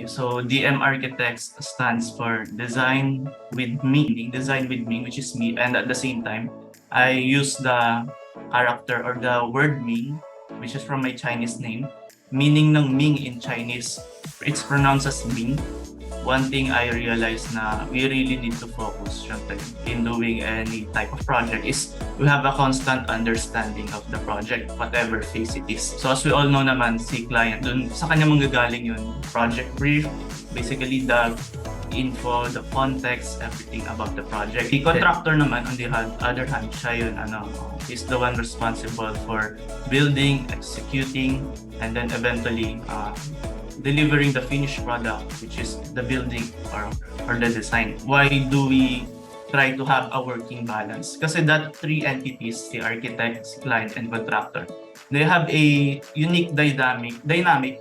So DM Architects stands for Design with Ming, which is me, and at the same time, I use the character or the word Ming, which is from my Chinese name. Meaning ng Ming in Chinese, it's pronounced as Ming. One thing I realized na we really need to focus syempre, in doing any type of project is we have a constant understanding of the project, whatever phase it is. So as we all know naman, si client, dun sa kanya manggagaling yun, project brief, basically the info, the context, everything about the project. The contractor naman, on the other hand, siya yun, is the one responsible for building, executing, and then eventually delivering the finished product, which is the building or the design. Why do we try to have a working balance? Kasi that three entities, the architect, client, and contractor, they have a unique dynamic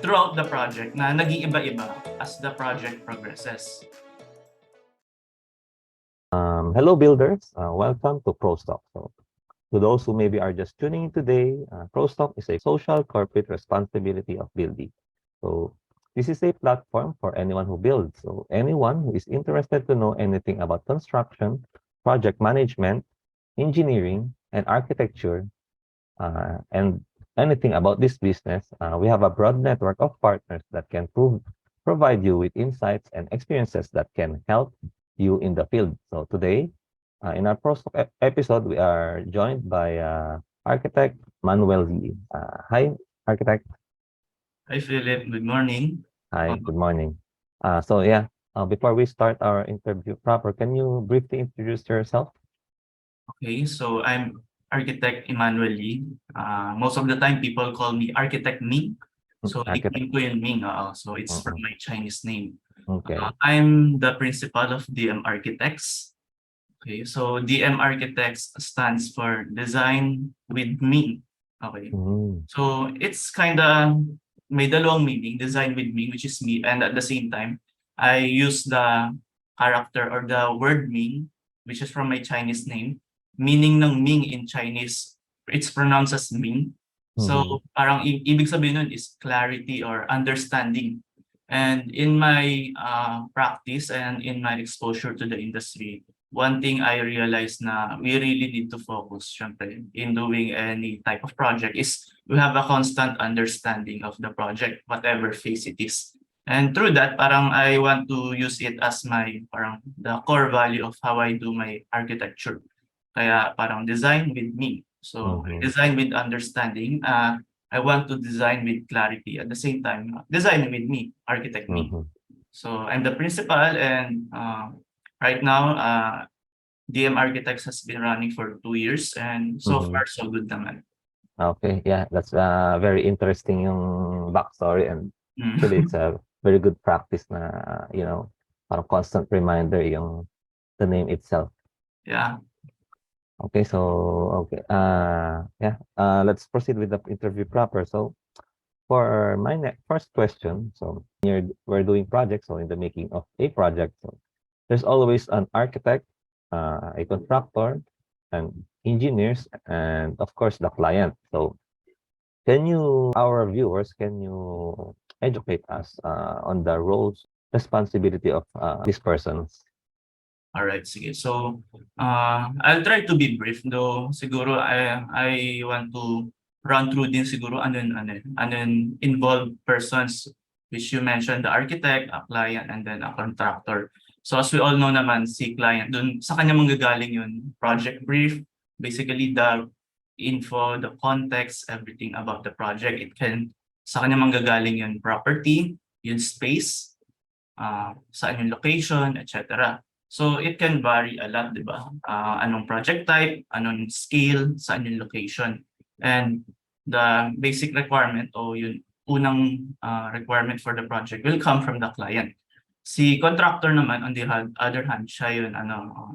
throughout the project na nag-iiba-iba as the project progresses. Hello, builders. Welcome to ProsTalk. So, to those who maybe are just tuning in today, ProsTalk is a social corporate responsibility of building. So, this is a platform for anyone who builds. So, anyone who is interested to know anything about construction, project management, engineering, and architecture, and anything about this business, we have a broad network of partners that can provide you with insights and experiences that can help you in the field. So today, in our first episode, we are joined by architect Immanuel Yi. Hi, architect. Hi, Philip. Good morning. Hi, good morning. Before we start our interview proper, can you briefly introduce yourself? Okay, so I'm architect Immanuel Yi. Most of the time, people call me Architect Ming. So, Architect. nickname ko yung Ming. So it's from my Chinese name. Okay. I'm the principal of DM Architects. Okay, so DM Architects stands for Design with Ming. Okay. So it's kind of may dalawang meaning, Design with Ming, which is me, and at the same time, I use the character or the word Ming, which is from my Chinese name. Meaning ng Ming in Chinese, it's pronounced as Ming. So parang ibig sabihin nun is clarity or understanding. And in my practice and in my exposure to the industry, one thing I realized na we really need to focus syempre, in doing any type of project is we have a constant understanding of the project, whatever phase it is. And through that, parang I want to use it as my parang the core value of how I do my architecture. Kaya parang design with me. So design with understanding. I want to design with clarity at the same time. Design with me, architect me. So I'm the principal, and right now DM Architects has been running for 2 years, and so far so good naman. Okay, yeah, that's very interesting yung backstory, and actually it's a very good practice na, parang constant reminder yung the name itself. Yeah. Okay, so let's proceed with the interview proper. So for my first question, so we're doing projects, so in the making of a project, so there's always an architect, a contractor, and engineers, and of course the client. So our viewers, can you educate us on the roles, responsibility of these persons? All right, sige. So, I'll try to be brief, though siguro I want to run through din siguro ano yung involved persons, which you mentioned, the architect, a client, and then a contractor. So as we all know naman, si client, dun sa kanya manggagaling yun, project brief, basically the info, the context, everything about the project. Sa kanya manggagaling yun, property, yung space, saan yung location, etc. So it can vary a lot, di ba? Anong project type, anong scale, saan yung location. And the basic requirement o yung unang requirement for the project will come from the client. Si contractor naman, on the other hand, siya yun,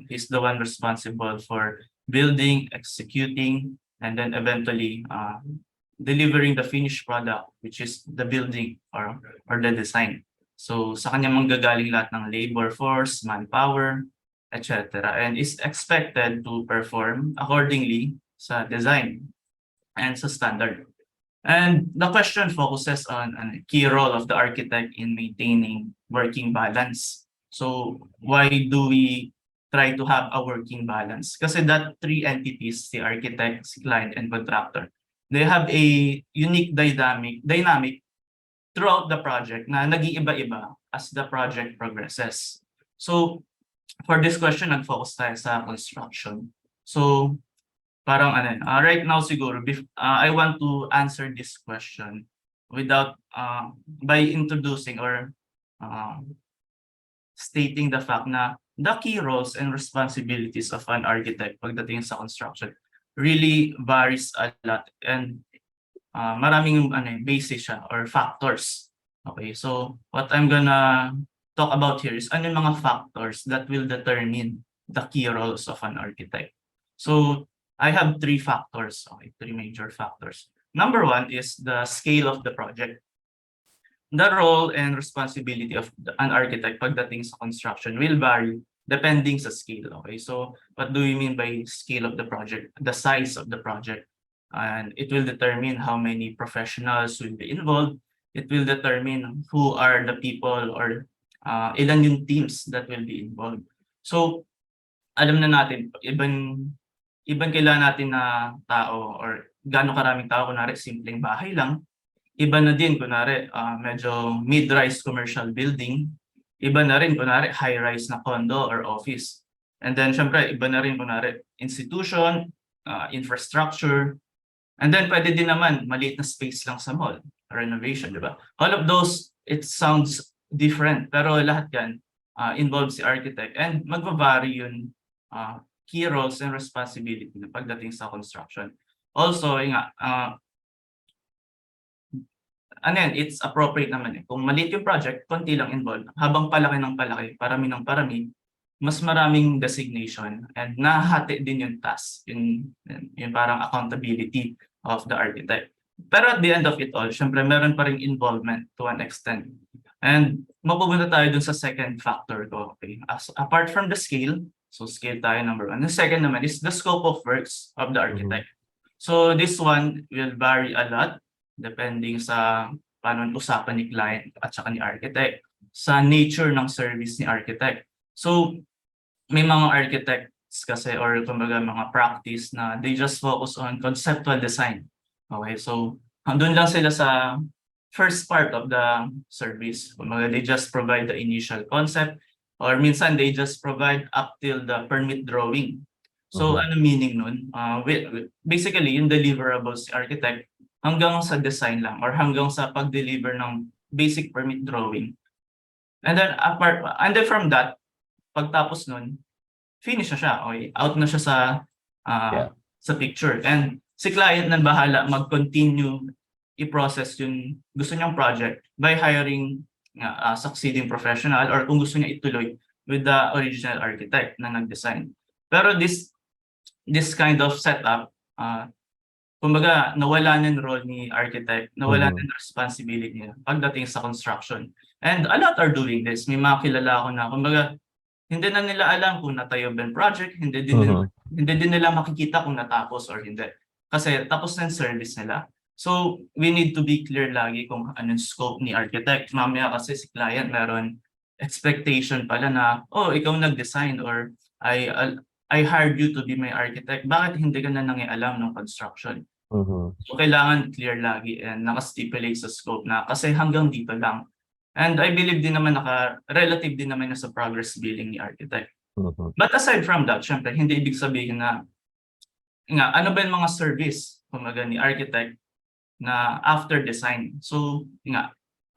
is the one responsible for building, executing, and then eventually delivering the finished product, which is the building or the design. So sa kanya manggagaling lahat ng labor force, manpower, etc. And is expected to perform accordingly sa design and sa standard. And the question focuses on a key role of the architect in maintaining working balance. So why do we try to have a working balance? Kasi that three entities, the architect, si client, and contractor, they have a unique dynamic throughout the project na nag-iiba-iba as the project progresses. So for this question, nag-focus tayo sa construction. So parang right now siguro I want to answer this question without by introducing or uh, stating the fact na the key roles and responsibilities of an architect pagdating sa construction really varies a lot, and maraming basis siya or factors. Okay, so what I'm gonna talk about here is ano yung mga factors that will determine the key roles of an architect. So I have three factors, okay, three major factors. Number one is the scale of the project. The role and responsibility of an architect pagdating sa construction will vary depending sa scale. Okay, so what do we mean by scale of the project? The size of the project. And it will determine how many professionals will be involved. It will determine who are the people or ilan yung teams that will be involved. So alam na natin, ibang kailangan natin na tao or gaano karaming tao, kunwari simpleng bahay lang. Iba na din kunwari medyo mid-rise commercial building. Iba na rin kunwari high-rise na condo or office. And then syempre iba na rin kunwari institution, infrastructure. And then pwede din naman maliit na space lang sa mall, renovation, di ba? All of those, it sounds different, pero lahat yan involves si architect, and magva-vary yung key roles and responsibility na pagdating sa construction. Also, it's appropriate naman eh. Kung maliit yung project, konti lang involved. Habang palaki ng palaki, parami ng parami, mas maraming designation and nahati din yung task, yung parang accountability of the architect. Pero at the end of it all, syempre meron pa ring involvement to an extent. And mapupunta tayo dun sa second factor ko, okay? Apart from the scale, so scale tayo number one. The second naman is the scope of works of the architect. So this one will vary a lot depending sa paano usapan ni client at saka ni architect, sa nature ng service ni architect. So may mga architects kasi or kumbaga mga practice na they just focus on conceptual design. Okay, so doon lang sila sa first part of the service. Kumbaga they just provide the initial concept or minsan they just provide up till the permit drawing. So ano meaning nun? Basically yung deliverables si architect hanggang sa design lang or hanggang sa pag-deliver ng basic permit drawing. And then from that, pagtapos nun, finish na siya, okay? Out na siya sa picture. And si client na bahala mag-continue i-process yung gusto niyang project by hiring succeeding professional or kung gusto niya ituloy with the original architect na nag-design. Pero this kind of setup, kumbaga nawala na yung role ni architect, nawala na yung responsibility niya pagdating sa construction. And a lot are doing this. May mga kilala ako na kumbaga hindi na nila alam kung natayo ba yung project, hindi din nila makikita kung natapos or hindi. Kasi tapos na yung service nila. So we need to be clear lagi kung anong scope ni architect. Mamaya kasi si client meron expectation pala na, oh, ikaw nag-design or I hired you to be my architect. Bakit hindi ka na nangialam ng construction? So kailangan clear lagi and naka-stipulate sa scope na kasi hanggang dito lang. And I believe din naman relative din naman na sa progress billing ni architect. But aside from that, syempre, hindi ibig sabihin na ano ba yung mga service kumaga ni architect na after design. So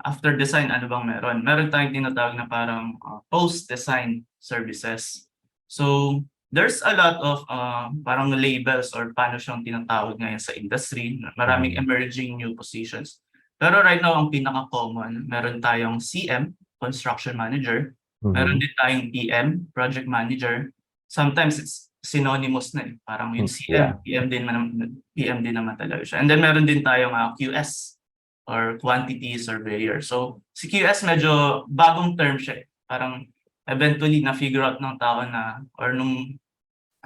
after design, ano bang meron? Meron tayong tinatawag na parang post-design services. So there's a lot of parang labels or paano siyang tinatawag ngayon sa industry. Maraming emerging new positions. Pero right now, ang pinaka-common, meron tayong CM, Construction Manager. Meron din tayong PM, Project Manager. Sometimes it's synonymous na eh. Parang yung CM, PM din naman talaga siya. And then meron din tayong QS or Quantity Surveyor. So si QS medyo bagong term siya eh. Parang eventually na-figure out ng tao na or nung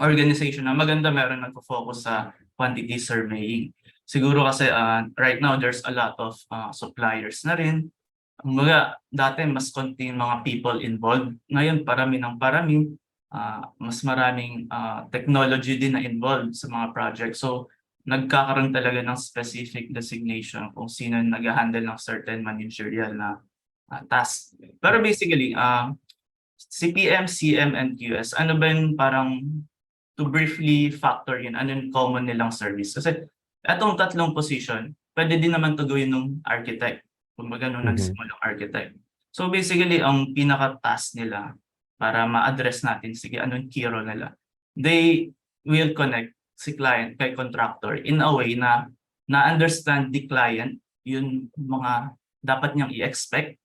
organization na maganda meron nagpo-focus sa quantity surveying. Siguro kasi right now there's a lot of suppliers na rin. Kumbaga, dati mas konti yung mga people involved. Ngayon, parami ng parami. Mas maraming technology din na involved sa mga project. So, nagkakaroon talaga ng specific designation kung sino yung nag-handle ng certain managerial na task. Pero basically, CPM, CM, and QS, ano ba yung parang to briefly factor yun, ano yung common nilang service? Kasi etong tatlong position, pwede din naman to gawin ng architect. Kumbaga nung nagsimulang architect. So basically, ang pinaka-task nila para ma-address natin, sige, anong key role nila? They will connect si client kay contractor in a way na na-understand the client, yung mga dapat niyang i-expect,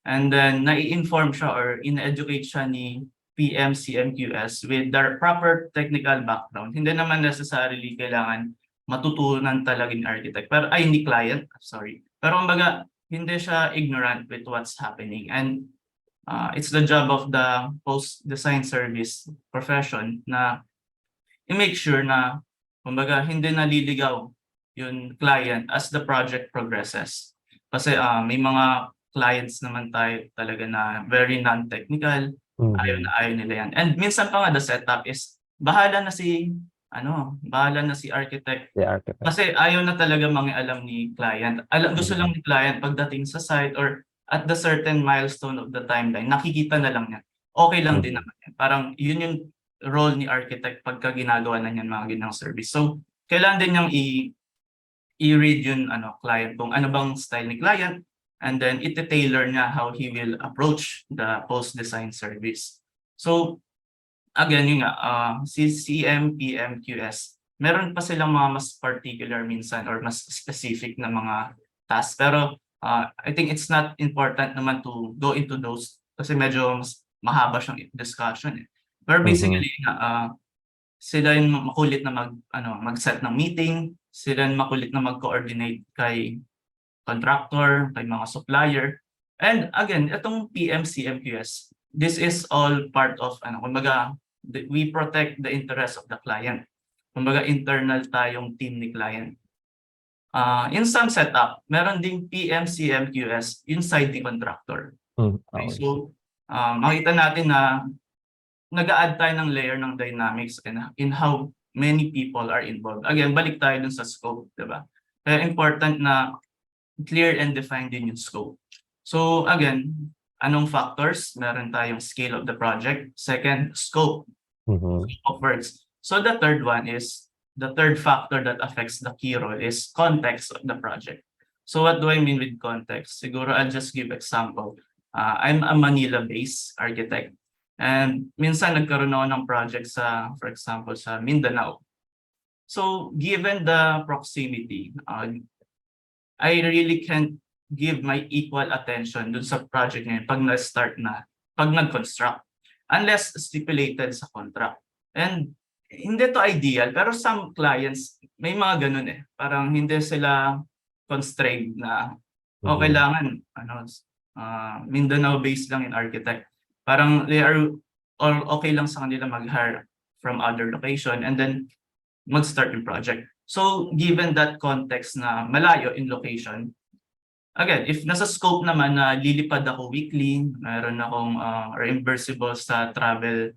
and then nai-inform siya or in-educate siya ni PM, CMQS with their proper technical background. Hindi naman necessarily kailangan matutunan talaga ni architect, pero ay ni client, sorry. Pero kumbaga, hindi siya ignorant with what's happening. And it's the job of the post-design service profession na i-make sure na kumbaga hindi naliligaw yung client as the project progresses. Kasi may mga clients naman tayo talaga na very non-technical, ayaw na ayaw nila yan. And minsan pa nga the setup is bahala na si architect. The architect. Kasi ayaw na talaga mangialam ni client. Gusto lang ni client pagdating sa site or at the certain milestone of the timeline, nakikita na lang niya. Okay lang din naman yan. Parang yun yung role ni architect pagka ginagawa na niyan mga ginang service. So, kailangan din niyang i-read yung client kung ano bang style ni client, and then iti-tailor niya how he will approach the post-design service. So, again, yun nga, CCM, PM, QS, meron pa silang mga mas particular minsan or mas specific na mga tasks. Pero I think it's not important naman to go into those kasi medyo mas mahaba siyang discussion eh. Pero basically, sila yung makulit na mag-set ng meeting, sila yung makulit na mag-coordinate kay contractor, kay mga supplier. And again, itong PM, CMQS, this is all part of, kumbaga, we protect the interest of the client. Kumbaga, internal tayong team ni client. In some setup, meron ding PM, CMQS inside the contractor. Okay, so, makita natin na nag-a-add tayo ng layer ng dynamics in how many people are involved. Again, balik tayo dun sa scope, di ba? Kaya important na clear and defined din yung scope. So again, anong factors? Meron tayong scale of the project. Second, scope of works. So the third one is, the third factor that affects the key role is context of the project. So what do I mean with context? Siguro I'll just give example. I'm a Manila-based architect. And minsan nagkaroon ako ng project for example, sa Mindanao. So given the proximity, I really can't give my equal attention dun sa project ngayon pag nag-construct, unless stipulated sa contract. And hindi to ideal, pero some clients, may mga ganun eh. Parang hindi sila constrained na, kailangan, Mindanao-based lang in architect. Parang they are all okay lang sa kanila mag-hire from other location and then mag-start yung project. So, given that context na malayo in location, again, if nasa scope naman na lilipad ako weekly, meron akong reimbursable sa travel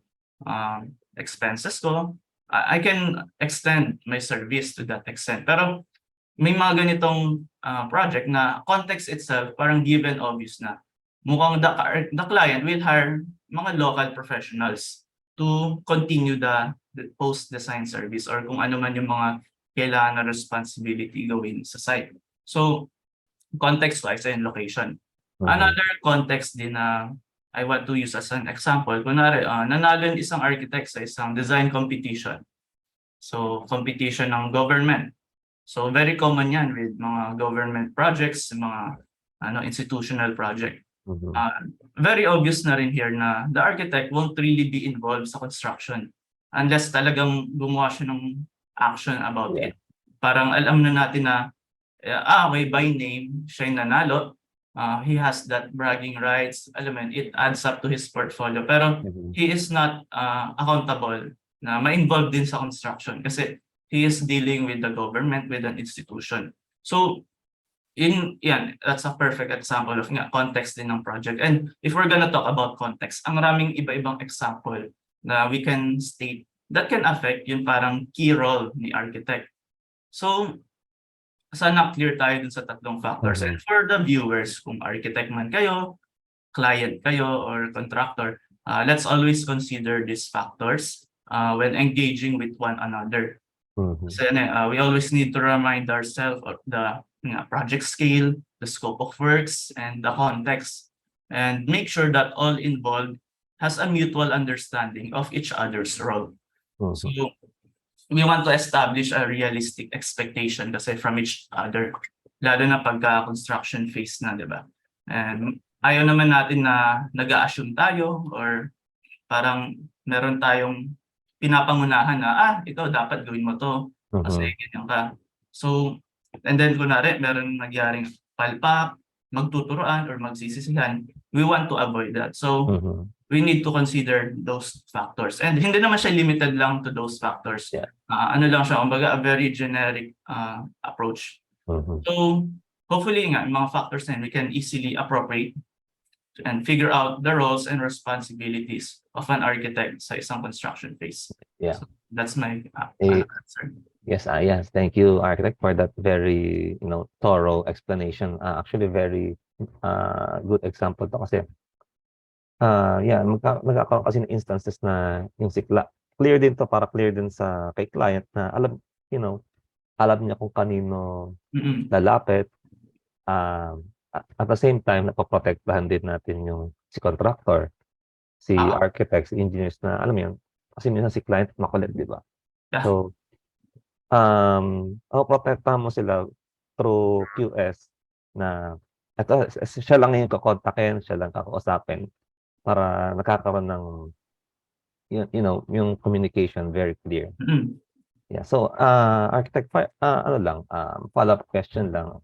expenses ko, I can extend my service to that extent. Pero may mga ganitong project na context itself, parang given obvious na mukhang the client will hire mga local professionals to continue the post-design service or kung ano man yung mga kailangan na responsibility gawin sa site. So, context-wise and location. Another context din na I want to use as an example, kunwari, nanalo yung isang architect sa isang design competition. So, competition ng government. So, very common yan with mga government projects, mga institutional project. Very obvious na rin here na the architect won't really be involved sa construction unless talagang gumawa siya ng action about it. Parang alam na natin na okay, by name, siya yung nanalo. He has that bragging rights. Alam mo, it adds up to his portfolio. Pero he is not accountable na ma-involved din sa construction kasi he is dealing with the government, with an institution. So that's a perfect example of context din ng project. And if we're gonna talk about context, ang maraming iba-ibang example na we can state that can affect yung parang key role ni architect. So, sana clear tayo dun sa tatlong factors. And for the viewers, kung architect man kayo, client kayo, or contractor, let's always consider these factors when engaging with one another. So, we always need to remind ourselves of the project scale, the scope of works, and the context, and make sure that all involved has a mutual understanding of each other's role. So, we want to establish a realistic expectation kasi from each other, lalo na pagka-construction phase na, di ba? And ayaw naman natin na nag-a-assume tayo or parang meron tayong pinapangunahan na, ikaw dapat gawin mo to kasi ganyan ka. So, and then kunwari meron nagyaring palpak, magtuturoan or magsisisihan, we want to avoid that. So, we need to consider those factors. And hindi naman siya limited lang to those factors. Ano lang siya, kumbaga a very generic approach. So, hopefully nga, mga factors na yun, we can easily appropriate and figure out the roles and responsibilities of an architect sa isang construction phase. Yeah. So, that's my answer. Yes, yes. Thank you, architect, for that very, thorough explanation. Actually, very good example to kasi nagkakaroon kasi ng instances na yung clear din to, para clear din sa kay client na alam niya kung kanino lalapit. At the same time, napoprotektahan din natin yung si contractor, si architects, engineers na alam mo yun, kasi minsan si client makulit, di ba? So, protektahan mo sila through QS na ito, siya lang yung kakontakin, siya lang kakausapin para nakakaroon ng yung communication very clear. Yeah. So, architect, follow-up question lang.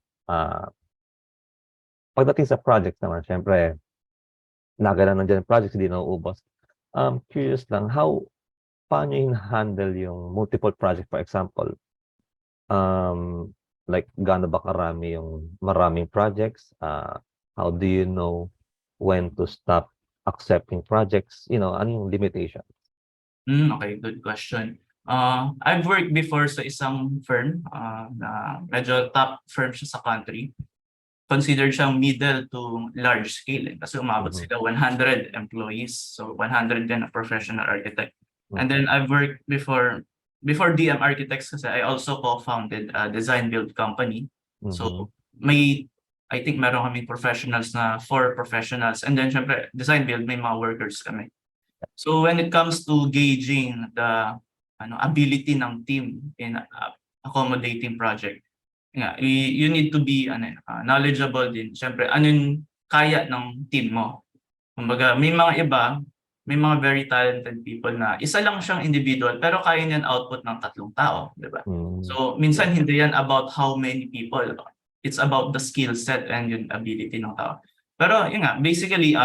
Pagdating sa project naman, syempre, lagi lang nandiyan projects, hindi nauubos. Curious lang, paano yung handle yung multiple project, for example? Like, gaano ba karami yung maraming projects? How do you know when to stop accepting projects? Ano yung limitation? Okay, good question. I've worked before sa isang firm na medyo top firm siya sa country. Considered siyang middle to large scale kasi umabot sila 100 employees. So 100 din a professional architect. And then I've worked before DM Architects kasi I also co-founded a design build company. So I think meron kaming professionals na 4 professionals, and then syempre design build may mga workers kami. So when it comes to gauging the ability ng team in accommodating project, you need to be knowledgeable din. Syempre, anong kaya ng team mo? Kumbaga, may mga very talented people na isa lang siyang individual pero kaya niyan output ng 3 tao, di ba? So, minsan hindi yan about how many people. It's about the skill set and yung ability ng tao. Pero yun nga, basically,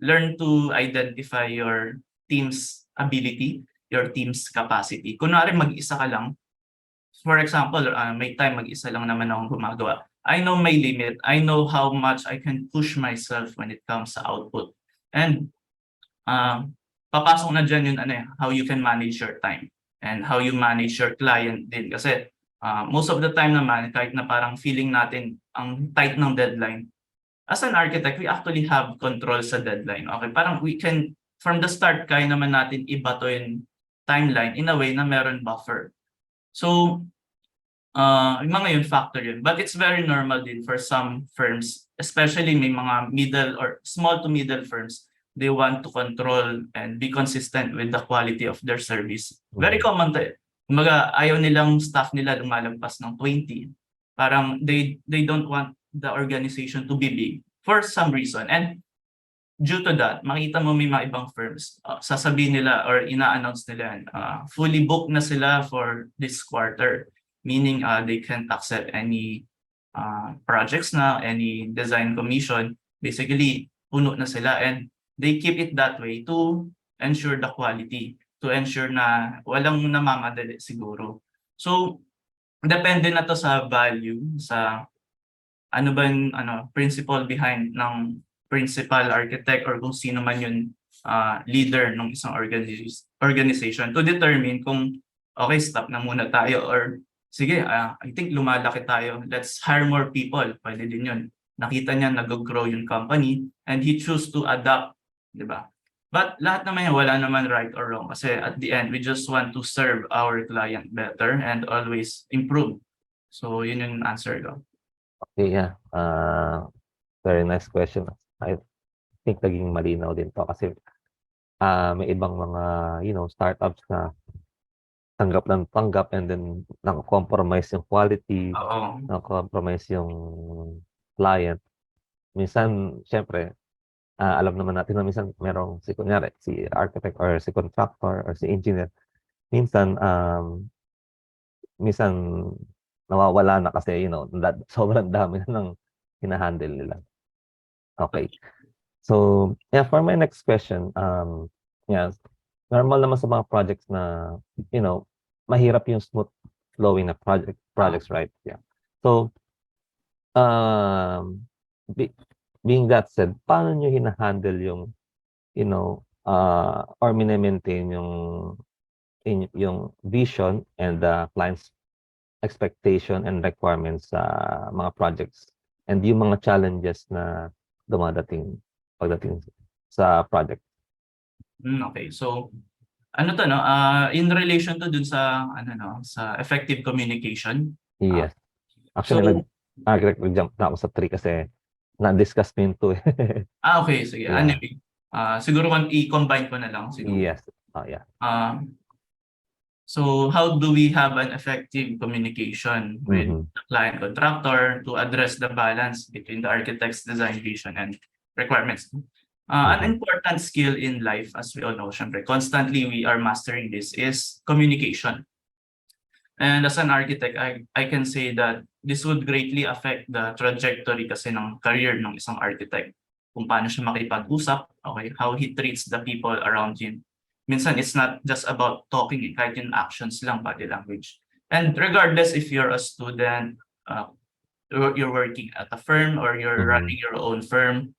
learn to identify your team's ability, your team's capacity. Kunwari mag-isa ka lang, for example, may time mag-isa lang naman akong gumagawa. I know my limit. I know how much I can push myself when it comes sa output. And papasok na dyan yung how you can manage your time and how you manage your client din. Kasi most of the time naman, kahit na parang feeling natin ang tight ng deadline, as an architect, we actually have control sa deadline. Okay, parang we can, from the start, kaya naman natin ibato yung timeline in a way na meron buffer. So, yung mga yun, factor yun. But it's very normal din for some firms, especially may mga middle or small to middle firms, they want to control and be consistent with the quality of their service. Very common to. Kumbaga, ayaw nilang staff nila lumalagpas ng 20. Parang they don't want the organization to be big for some reason. And due to that, makita mo may mga ibang firms, sasabihin nila or ina-announce nila, fully booked na sila for this quarter. Meaning they can't accept any projects na, any design commission. Basically, puno na sila and they keep it that way to ensure the quality, to ensure na walang namamadali siguro. So, depende na 'to sa value, sa ano ba yung principle behind ng principal architect or kung sino man yung leader ng isang organization to determine kung okay, stop na muna tayo or sige, I think lumalaki tayo. Let's hire more people. Pwede din yun. Nakita niya nag-grow yung company and he choose to adapt, di ba? But lahat naman yan, wala naman right or wrong kasi at the end, we just want to serve our client better and always improve. So, yun yung answer ko. Okay, yeah. Very nice question. I think naging malinaw din to kasi may ibang mga, startups na tanggap ng tanggap and then nako-compromise yung quality, Oo. nako-compromise yung client. Minsan, siyempre, alam naman natin na minsan merong kunyari, si architect or si contractor or si engineer. Minsan, minsan nawawala na kasi, sobrang dami na ng hina-handle nila. Okay. So, yeah, for my next question, yeah, normal naman sa mga projects na, mahirap yung smooth flowing na projects, right? Yeah. So, um, be, being that said, paano nyo hina-handle yung, or mini-maintain yung vision and the client's expectation and requirements sa mga projects and yung mga challenges na dumadating pagdating sa project? Okay. So, ano 'to 'no, in relation to dun sa ano 'no, sa effective communication. Ah, Yes. so Actually, nag-jump na ako sa 3 kasi na-discuss ko yung 2 eh. okay, sige. Yeah. Anyway, siguro i-combine ko na lang siguro. Yes. Oh, yeah. So how do we have an effective communication with Mhm. the client contractor to address the balance between the architect's design vision and requirements? An Mhm. important skill in life, as we all know, syempre, constantly we are mastering this, is communication. And as an architect, I can say that this would greatly affect the trajectory kasi ng career ng isang architect. Kung paano siya makipag-usap, okay, how he treats the people around him. Minsan, it's not just about talking, kahit yung actions lang, body language. And regardless if you're a student, you're working at a firm, or you're Mhm. running your own firm,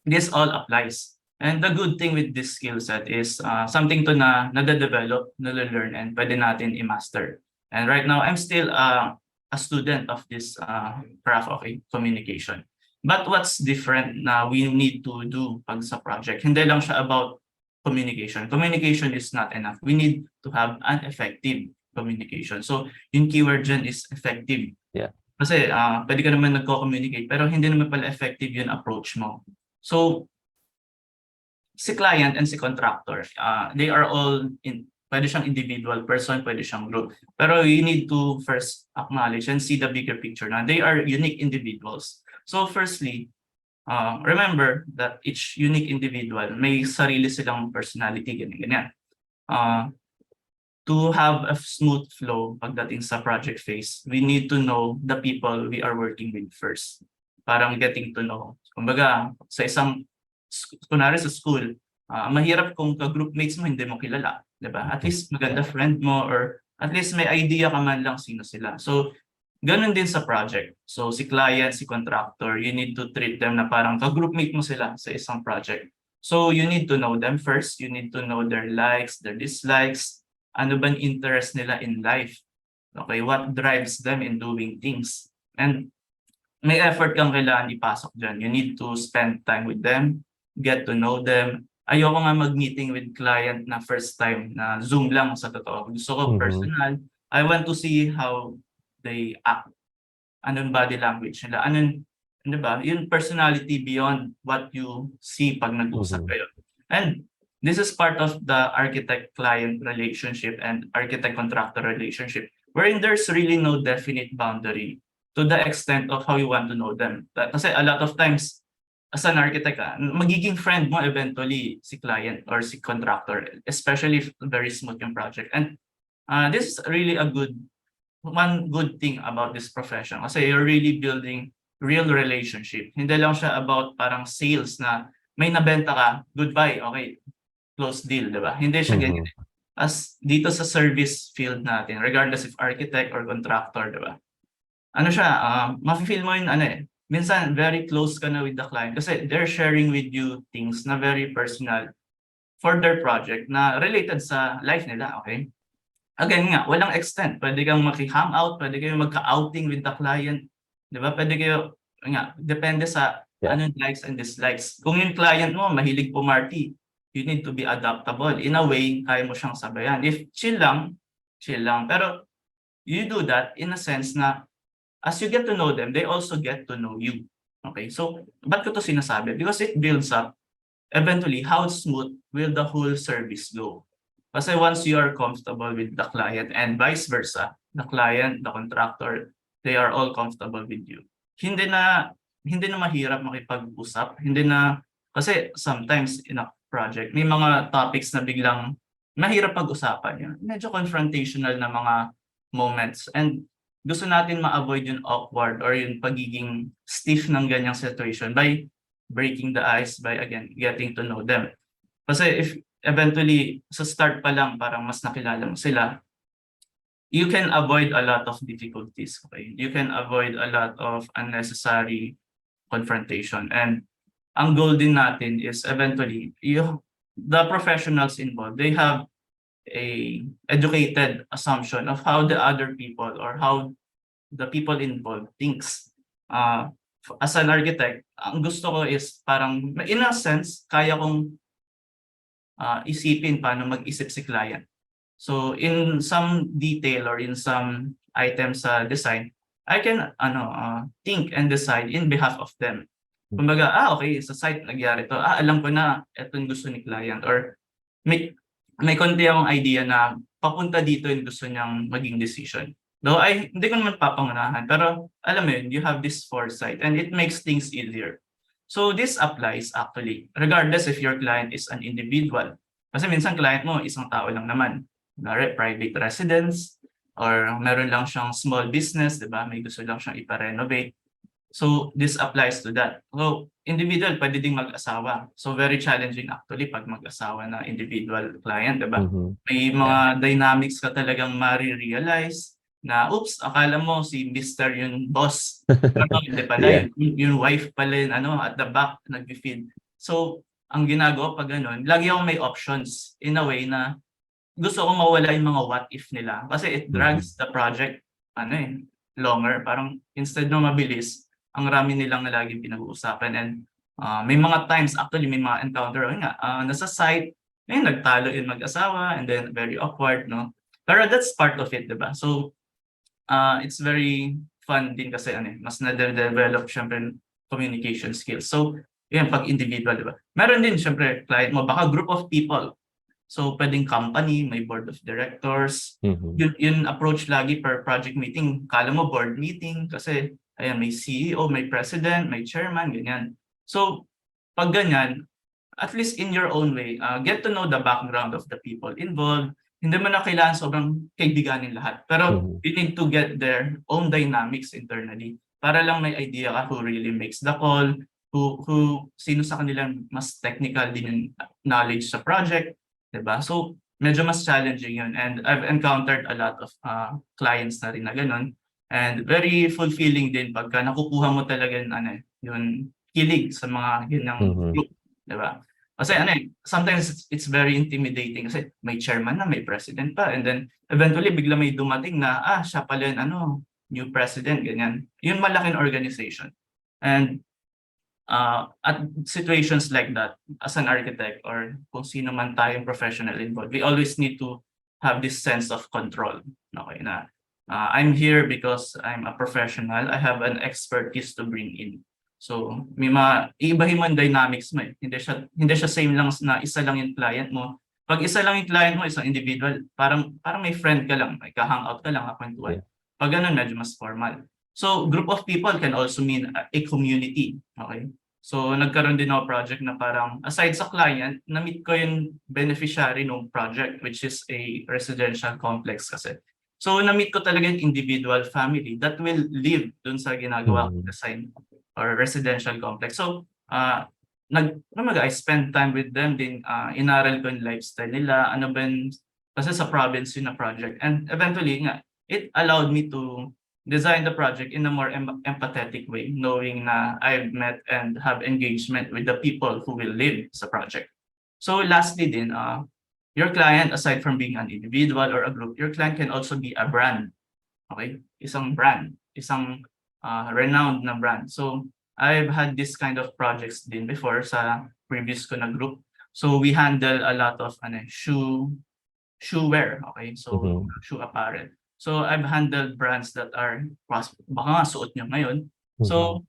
this all applies. And the good thing with this skill set is something to na nade-develop, nale-learn, and pwede natin i-master. And right now, I'm still a student of this craft of communication. But what's different na we need to do pag sa project, hindi lang siya about communication. Communication is not enough. We need to have an effective communication. So, yung keyword dyan is effective. Yeah. Kasi pwede ka naman nagko-communicate pero hindi naman pala effective yung approach mo. So, si client and si contractor, they are all pwede siyang individual person, pwede siyang group. Pero you need to first acknowledge and see the bigger picture na they are unique individuals. So firstly, remember that each unique individual may sarili silang personality, ganyan. To have a smooth flow pagdating sa project phase, we need to know the people we are working with first. Parang getting to know. Kumbaga, sa kunwari sa school, mahirap kung ka-groupmates mo hindi mo kilala, 'di ba? At least maganda friend mo or at least may idea ka man lang sino sila. So, ganun din sa project. So, si client, si contractor, you need to treat them na parang ka-groupmate mo sila sa isang project. So, you need to know them first. You need to know their likes, their dislikes, ano bang interest nila in life. Okay, what drives them in doing things. And may effort kang kailangan ipasok dyan. You need to spend time with them, get to know them. Ayoko nga mag-meeting with client na first time na Zoom lang sa totoo. Gusto ko Mhm. personal. I want to see how they act. Anong body language nila. Anong, di ba? Yung personality beyond what you see pag nag-usap Mhm. kayo. And this is part of the architect-client relationship and architect-contractor relationship wherein there's really no definite boundary to the extent of how you want to know them. Kasi a lot of times, as an architect, magiging friend mo eventually si client or si contractor, especially if very smooth yung project. And this is really one good thing about this profession kasi you're really building real relationship. Hindi lang siya about parang sales na may nabenta ka, goodbye, okay, close deal, di ba? Hindi siya ganyan. Mhm. as dito sa service field natin, regardless if architect or contractor, di ba? Ano siya, mafe-feel mo yun, ano eh, minsan very close ka na with the client kasi they're sharing with you things na very personal for their project na related sa life nila, okay? Again nga, walang extent. Pwede kang maki-hangout, pwede kayo magka-outing with the client, 'di ba? Pwede kayo nga, depende sa Yeah. ano yung likes and dislikes. Kung yung client mo mahilig pumarty, you need to be adaptable. In a way, kaya mo siyang sabayan. If chill lang, chill lang. Pero you do that in a sense na as you get to know them, they also get to know you. Okay? So, ba't ko 'to sinasabi? Because it builds up eventually how smooth will the whole service go. Kasi once you are comfortable with the client and vice versa, the client, the contractor, they are all comfortable with you. Hindi na hindi na mahirap makipag-usap, hindi na kasi sometimes in a project may mga topics na biglang mahirap pag-usapan yun. Medyo confrontational na mga moments and gusto natin ma-avoid yung awkward or yung pagiging stiff ng ganyang situation by breaking the ice by again getting to know them. Kasi if eventually sa start pa lang parang mas nakilala mo sila, you can avoid a lot of difficulties, okay? You can avoid a lot of unnecessary confrontation. And ang goal din natin is eventually the professionals involved, they have a educated assumption of how the other people or how the people involved thinks. As an architect, ang gusto ko is parang in a sense kaya kong isipin paano mag-isip si client. So in some detail or in some items sa design, I can think and decide in behalf of them. Kumbaga, okay, sa site nagyari to. Alam ko na ito yung gusto ni client or may may konti akong idea na papunta dito yung gusto niyang maging decision. Though ay hindi ko naman papangunahan, pero alam mo yun, you have this foresight and it makes things easier. So this applies actually regardless if your client is an individual. Kasi minsan client mo isang tao lang naman. Kunwari, private residence or meron lang siyang small business, di ba? May gusto lang siyang ipa-renovate. So this applies to that. So individual, pwede ding mag-asawa. So very challenging actually pag mag-asawa na individual client, di ba? May mga dynamics ka talagang marirealize na, oops, akala mo si Mr. yung boss. Pero hindi pala, Yeah. yung wife pala yun, at the back, nag-feed. So ang ginagawa pag ganun, lagi akong may options in a way na gusto kong mawala yung mga what if nila. Kasi it drags the project, longer. Parang instead na mabilis, ang rami nilang na laging pinag-uusapan. And may mga times, actually may mga encounter, nasa site, nagtalo yung mag-asawa, and then very awkward, no? Pero that's part of it, diba? So, it's very fun din kasi mas na-develop syempre communication skills. So, yan, pag individual, diba? Meron din syempre client mo, baka group of people. So, pwedeng company, may board of directors. Yun approach lagi per project meeting. Kala mo board meeting kasi ayan, may CEO, may president, may chairman, ganyan. So, pag ganyan, at least in your own way, get to know the background of the people involved. Hindi mo na kailangan sobrang kaibiganin lahat. Pero you need to get their own dynamics internally para lang may idea ka who really makes the call, sino sa kanilang mas technical din yung knowledge sa project, diba? So, medyo mas challenging yun. And I've encountered a lot of clients na rin na ganun. And very fulfilling din pagka nakukuha mo talaga yung kilig sa mga ganyang group. Diba? Kasi sometimes it's very intimidating kasi may chairman na, may president pa, and then eventually bigla may dumating na, siya pala yung new president, ganyan. Yun malaking organization. And at situations like that, as an architect or kung sino man tayong professional involved, we always need to have this sense of control. Okay, na I'm here because I'm a professional. I have an expertise to bring in. So, may iibahin mo yung dynamics mo eh. Hindi siya same lang na isa lang yung client mo. Pag isa lang yung client mo, isang individual, parang may friend ka lang, may ka-hangout ka lang, kakwentuhan. Pag ganun, medyo mas formal. So, group of people can also mean a community. Okay? So, nagkaroon din ako project na parang, aside sa client, na-meet ko yung beneficiary ng project, which is a residential complex kasi. So, na-meet ko talaga yung individual family that will live dun sa ginagawa kong design or residential complex. So, I spend time with them din, inaral ko yung lifestyle nila, ano ba yung Kasi sa province yun na project. And eventually nga, it allowed me to design the project in a more empathetic way, knowing na I've met and have engagement with the people who will live sa project. So lastly din, your client, aside from being an individual or a group, your client can also be a brand. Okay? Isang brand, isang renowned na brand. So I've had this kind of projects din before sa previous ko na group. So we handle a lot of shoe wear, okay? So shoe apparel. So I've handled brands that are baka nga suot nyo ngayon. So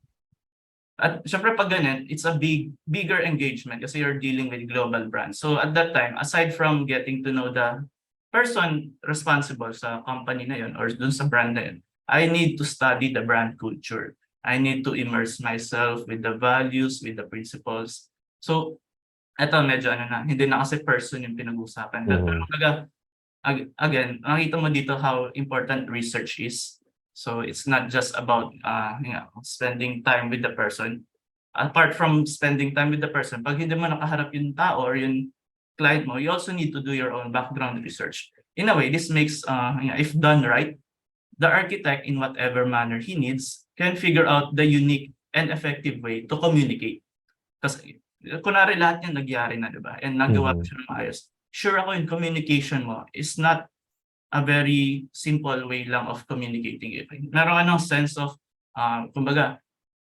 at syempre pag ganun, it's a bigger engagement kasi you're dealing with global brands. So at that time, aside from getting to know the person responsible sa company na yun or dun sa brand na yun, I need to study the brand culture. I need to immerse myself with the values, with the principles. So eto medyo ano na, hindi na kasi person yung pinag-uusapan. Pero kumbaga, again, nakita mo dito how important research is. So it's not just about spending time with the person. Apart from spending time with the person, pag hindi mo nakaharap yung tao or yung client mo, you also need to do your own background research. In a way, this makes, if done right, the architect in whatever manner he needs can figure out the unique and effective way to communicate. Kasi kunwari lahat yan nagyari na, di ba? And nagawa siya ng maayos. Sure ako yung communication mo is not a very simple way lang of communicating it. Meron anong sense of, kumbaga,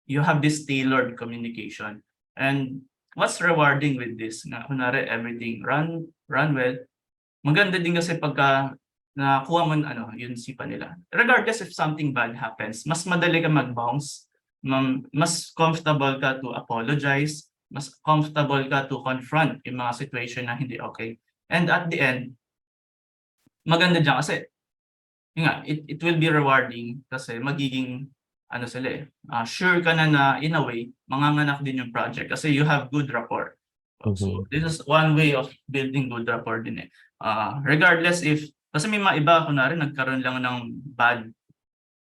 you have this tailored communication. And what's rewarding with this, na kunwari everything run well, maganda din kasi pagka nakuha mo yun sipa nila. Regardless if something bad happens, mas madali ka mag-bounce, mas comfortable ka to apologize, mas comfortable ka to confront yung mga situation na hindi okay. And at the end, maganda dyan kasi it will be rewarding kasi magiging sila sure ka na in a way, manganganak din yung project kasi you have good rapport. So this is one way of building good rapport din eh. Regardless if, kasi may mga iba, kunwari nagkaroon lang ng bad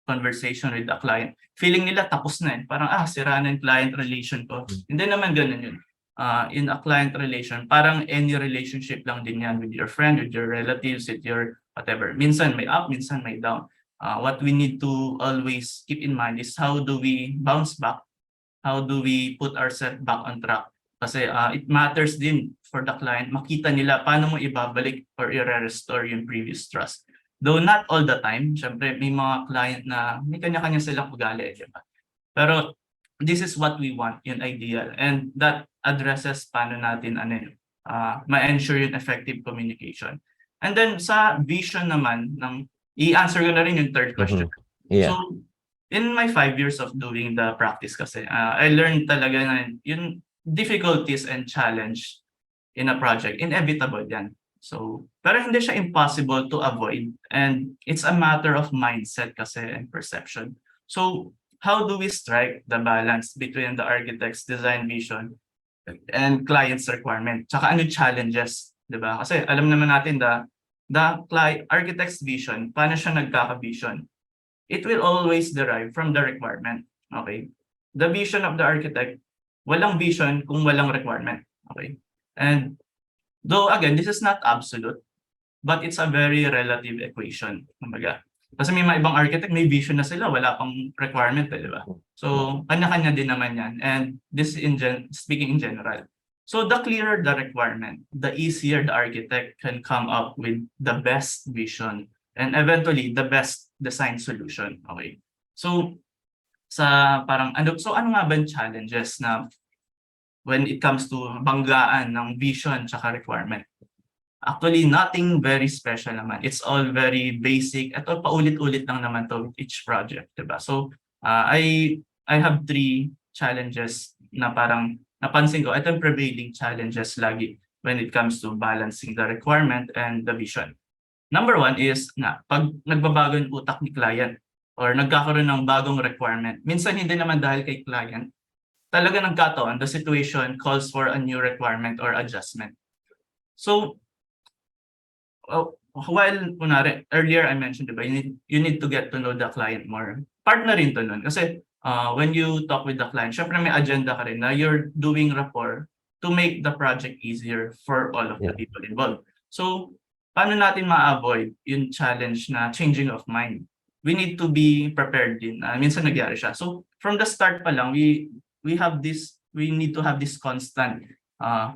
conversation with the client, feeling nila tapos na eh. Parang sira na yung client relation ko. Hindi naman ganun yun. In a client relation, parang any relationship lang din yan with your friend, with your relatives, with your whatever. Minsan may up, minsan may down. What we need to always keep in mind is how do we bounce back? How do we put ourselves back on track? Kasi it matters din for the client. Makita nila paano mo ibabalik or i-restore yung previous trust. Though not all the time, syempre may mga client na may kanya-kanya silang ugali, diba? Pero this is what we want, yung ideal. And that addresses paano natin ma-ensure yung effective communication. And then sa vision naman, i-answer ko na rin yung third question. Yeah. So in my 5 years of doing the practice kasi, I learned talaga na yung difficulties and challenge in a project, inevitable yan. So, pero hindi siya impossible to avoid. And it's a matter of mindset kasi and perception. So, how do we strike the balance between the architect's design vision and client's requirement? Tsaka ano challenges, di ba? Kasi alam naman natin the architect's vision, paano siya nagkaka-vision? It will always derive from the requirement. Okay? The vision of the architect, walang vision kung walang requirement. Okay? And though again, this is not absolute, but it's a very relative equation. Kumbaga. Kasi may mga ibang architect, may vision na sila, wala pang requirement, di ba? So, kanya-kanya din naman yan. And this speaking in general. So, the clearer the requirement, the easier the architect can come up with the best vision and eventually the best design solution. Okay. So, ano nga ba yung challenges na when it comes to banggaan ng vision tsaka requirement? Actually, nothing very special naman. It's all very basic. Ito, paulit-ulit lang naman to with each project, diba? So, I have 3 challenges na parang napansin ko. Ito yung prevailing challenges lagi when it comes to balancing the requirement and the vision. Number 1 is pag nagbabago yung utak ni client or nagkakaroon ng bagong requirement, minsan hindi naman dahil kay client, talaga nagkataon, the situation calls for a new requirement or adjustment. So, while kunwari, earlier I mentioned, diba, you need to get to know the client more. Part na rin to nun. Kasi when you talk with the client, syempre may agenda ka rin na you're doing rapport to make the project easier for all of the people involved. So, paano natin ma-avoid yung challenge na changing of mind? We need to be prepared din. Minsan nagyari siya. So from the start pa lang, we need to have this constant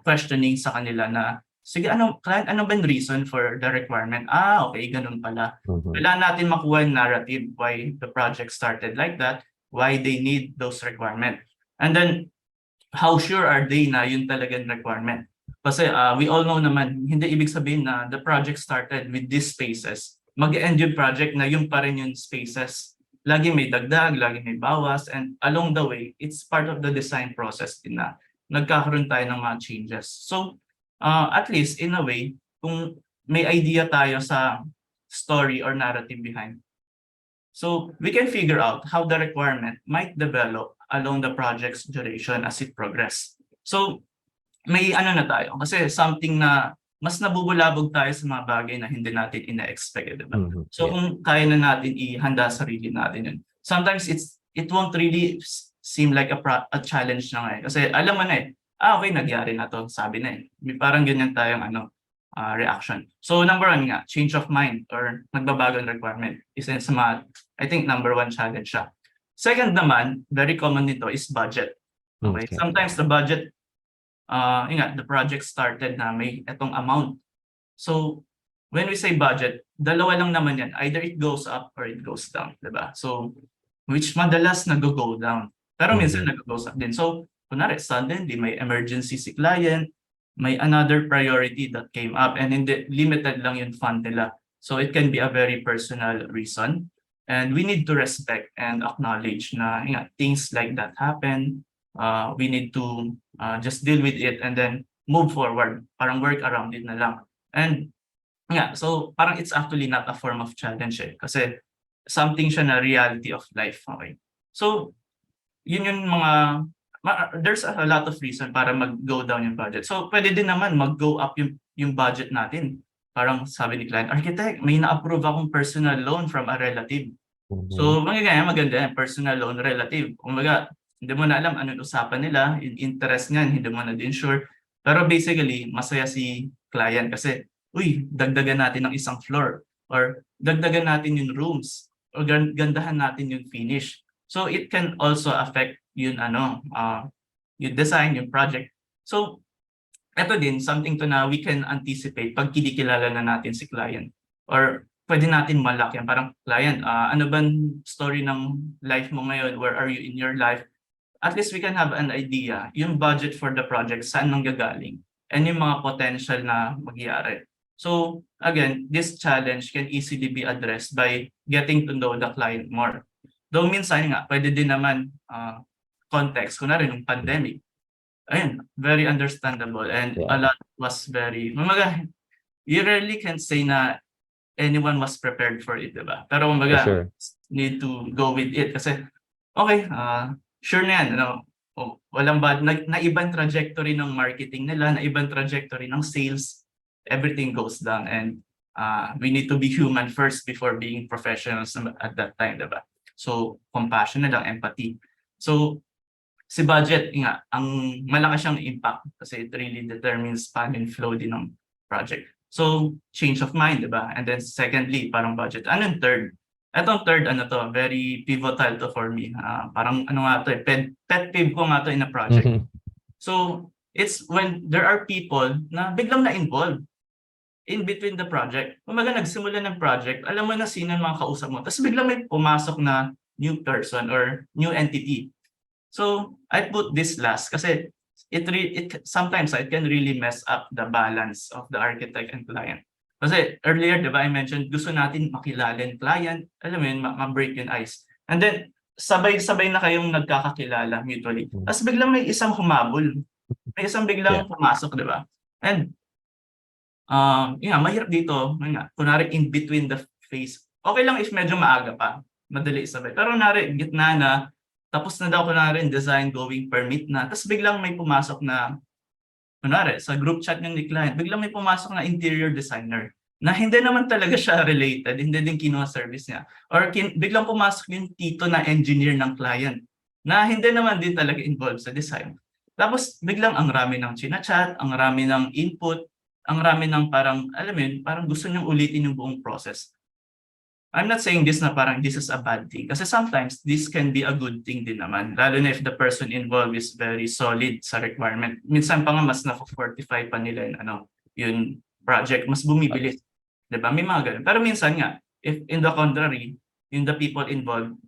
questioning sa kanila na, sige, client, ano ba yung reason for the requirement? Okay, ganun pala. Kailangan natin makuha yung narrative why the project started like that, why they need those requirements. And then, how sure are they na yun talagang requirement? Kasi we all know naman, hindi ibig sabihin na the project started with these spaces. Mag-end yung project na yun pa rin yung spaces. Lagi may dagdag, lagi may bawas, and along the way, it's part of the design process din na nagkakaroon tayo ng mga changes. So, at least in a way, kung may idea tayo sa story or narrative behind, so we can figure out how the requirement might develop along the project's duration as it progress. So may na tayo kasi something na mas nabubulabog tayo sa mga bagay na hindi natin ina-expect, diba? So kung kaya na natin ihanda sarili natin yun. Sometimes it won't really seem like a challenge na ngayon. Kasi alam mo na okay, nagyari na to, sabi na May parang ganyan tayong reaction. So number 1 nga, change of mind or nagbabago ng requirement. Isa sa mga, I think number 1 challenge siya. Second naman, very common nito is budget. Okay? Sometimes the budget, the project started na may etong amount. So when we say budget, dalawa lang naman yan. Either it goes up or it goes down, diba? So which madalas nag-go down. Pero minsan nag-goes up din. So kunwari, suddenly may emergency si client, may another priority that came up, and hindi limited lang yung fund nila. So it can be a very personal reason. And we need to respect and acknowledge na things like that happen. We need to just deal with it and then move forward. Parang work around it na lang. And so parang it's actually not a form of challenge kasi something siya na reality of life. Okay. So yun yung there's a lot of reason para mag-go down yung budget. So pwede din naman mag-go up yung budget natin. Parang sabi ni client, architect, may na-approve akong personal loan from a relative. So maganda yan, personal loan relative. Kumbaga, hindi mo na alam anong usapan nila, yung interest niyan, hindi mo na din sure. Pero basically, masaya si client kasi, dagdagan natin ng isang floor or dagdagan natin yung rooms or gandahan natin yung finish. So it can also affect yung yung design, yung project. So ito din, something to na we can anticipate pag kinikilala na natin si client. Or pwede natin malak yan. Parang, client, ano bang story ng life mo ngayon? Where are you in your life? At least we can have an idea, yung budget for the project, saan nanggagaling, and yung mga potential na magyari. So again, this challenge can easily be addressed by getting to know the client more. Though minsan nga, pwede din naman context, kunwari nung pandemic, ayun, very understandable and a lot was very, you rarely can say na anyone was prepared for it, diba? Pero need to go with it kasi, okay, sure na yan, walang bad, na-ibang trajectory ng marketing nila, na-ibang trajectory ng sales, everything goes down and we need to be human first before being professionals at that time, diba? So, compassion na lang, empathy. So, si budget, ang malaki siyang impact kasi it really determines paano yung flow din ng project. So, change of mind, diba? And then secondly, parang budget. Anong third? Etong third, very pivotal to for me. Parang pet peeve ko nga to in a project. So, it's when there are people na biglang na-involved in between the project. Kumaga nagsimula ng project, alam mo na sino ang mga kausap mo, tapos biglang may pumasok na new person or new entity. So I put this last kasi sometimes it can really mess up the balance of the architect and client. Kasi earlier, diba, I mentioned gusto natin makilala yung client, alam mo yun, ma-break yung ice. And then sabay-sabay na kayong nagkakakilala mutually. Tapos biglang may isang humabol. May isang biglang pumasok, diba? And mahirap dito, kunwari in between the phase. Okay lang if medyo maaga pa, madali isabay. Pero kunwari gitna na, tapos na daw kunwari design going permit na, tapos biglang may pumasok na, kunwari sa group chat ng ni client, biglang may pumasok na interior designer na hindi naman talaga siya related, hindi din kinuha service niya. Or biglang pumasok yung tito na engineer ng client na hindi naman din talaga involved sa design. Tapos biglang ang rami ng chinachat, ang rami ng input, ang rami ng parang, alam mo yun, parang gusto niyong ulitin yung buong process. I'm not saying this na parang this is a bad thing. Kasi sometimes this can be a good thing din naman. Lalo na if the person involved is very solid sa requirement. Minsan pa nga mas na-fortify pa nila yung project. Mas bumibilis. Diba? May mga ganun. Pero minsan nga, if in the contrary, yung the people involved,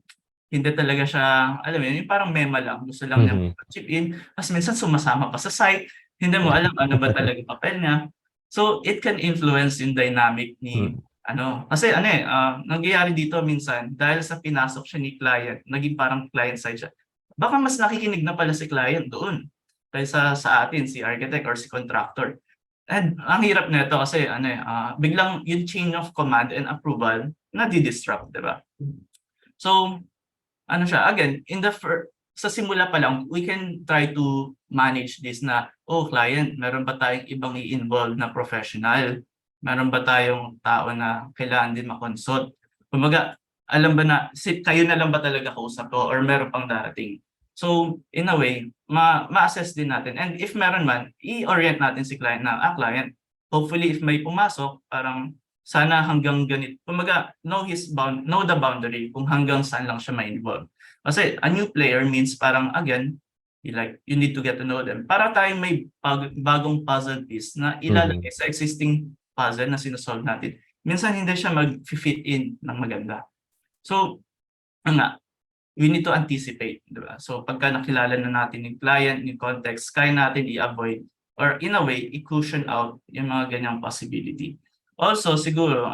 hindi talaga siya, alam mo yun, yung parang mema lang. Gusto lang niya chip in. Kasi minsan sumasama pa sa site. Hindi mo alam ano ba talaga yung papel niya. So, it can influence yung dynamic ni kasi nangyayari dito minsan dahil sa pinasok siya ni client, naging parang client side siya. Baka mas nakikinig na pala si client doon kaysa sa atin, si architect or si contractor. And ang hirap nito kasi biglang yung chain of command and approval na di-disrupt, di ba? So, siya, again, sa simula pa lang, we can try to manage this na, client, meron ba tayong ibang i-involve na professional? Meron ba tayong tao na kailangan din makonsult? Kumbaga, alam ba na, kayo na lang ba talaga kausap ko or meron pang darating? So, in a way, ma-assess din natin. And if meron man, i-orient natin si client na, client, hopefully if may pumasok, parang sana hanggang ganito. Kumbaga, know the boundary kung hanggang saan lang siya ma-involve. Kasi a new player means parang, again, you need to get to know them. Para tayong may bagong puzzle piece na ilalagay sa existing puzzle na sinusolve natin. Minsan hindi siya mag-fit in ng maganda. So, we need to anticipate, di ba? So, pagka nakilala na natin yung client, yung context, kaya natin i-avoid or in a way, i-cushion out yung mga ganyang possibility. Also, siguro,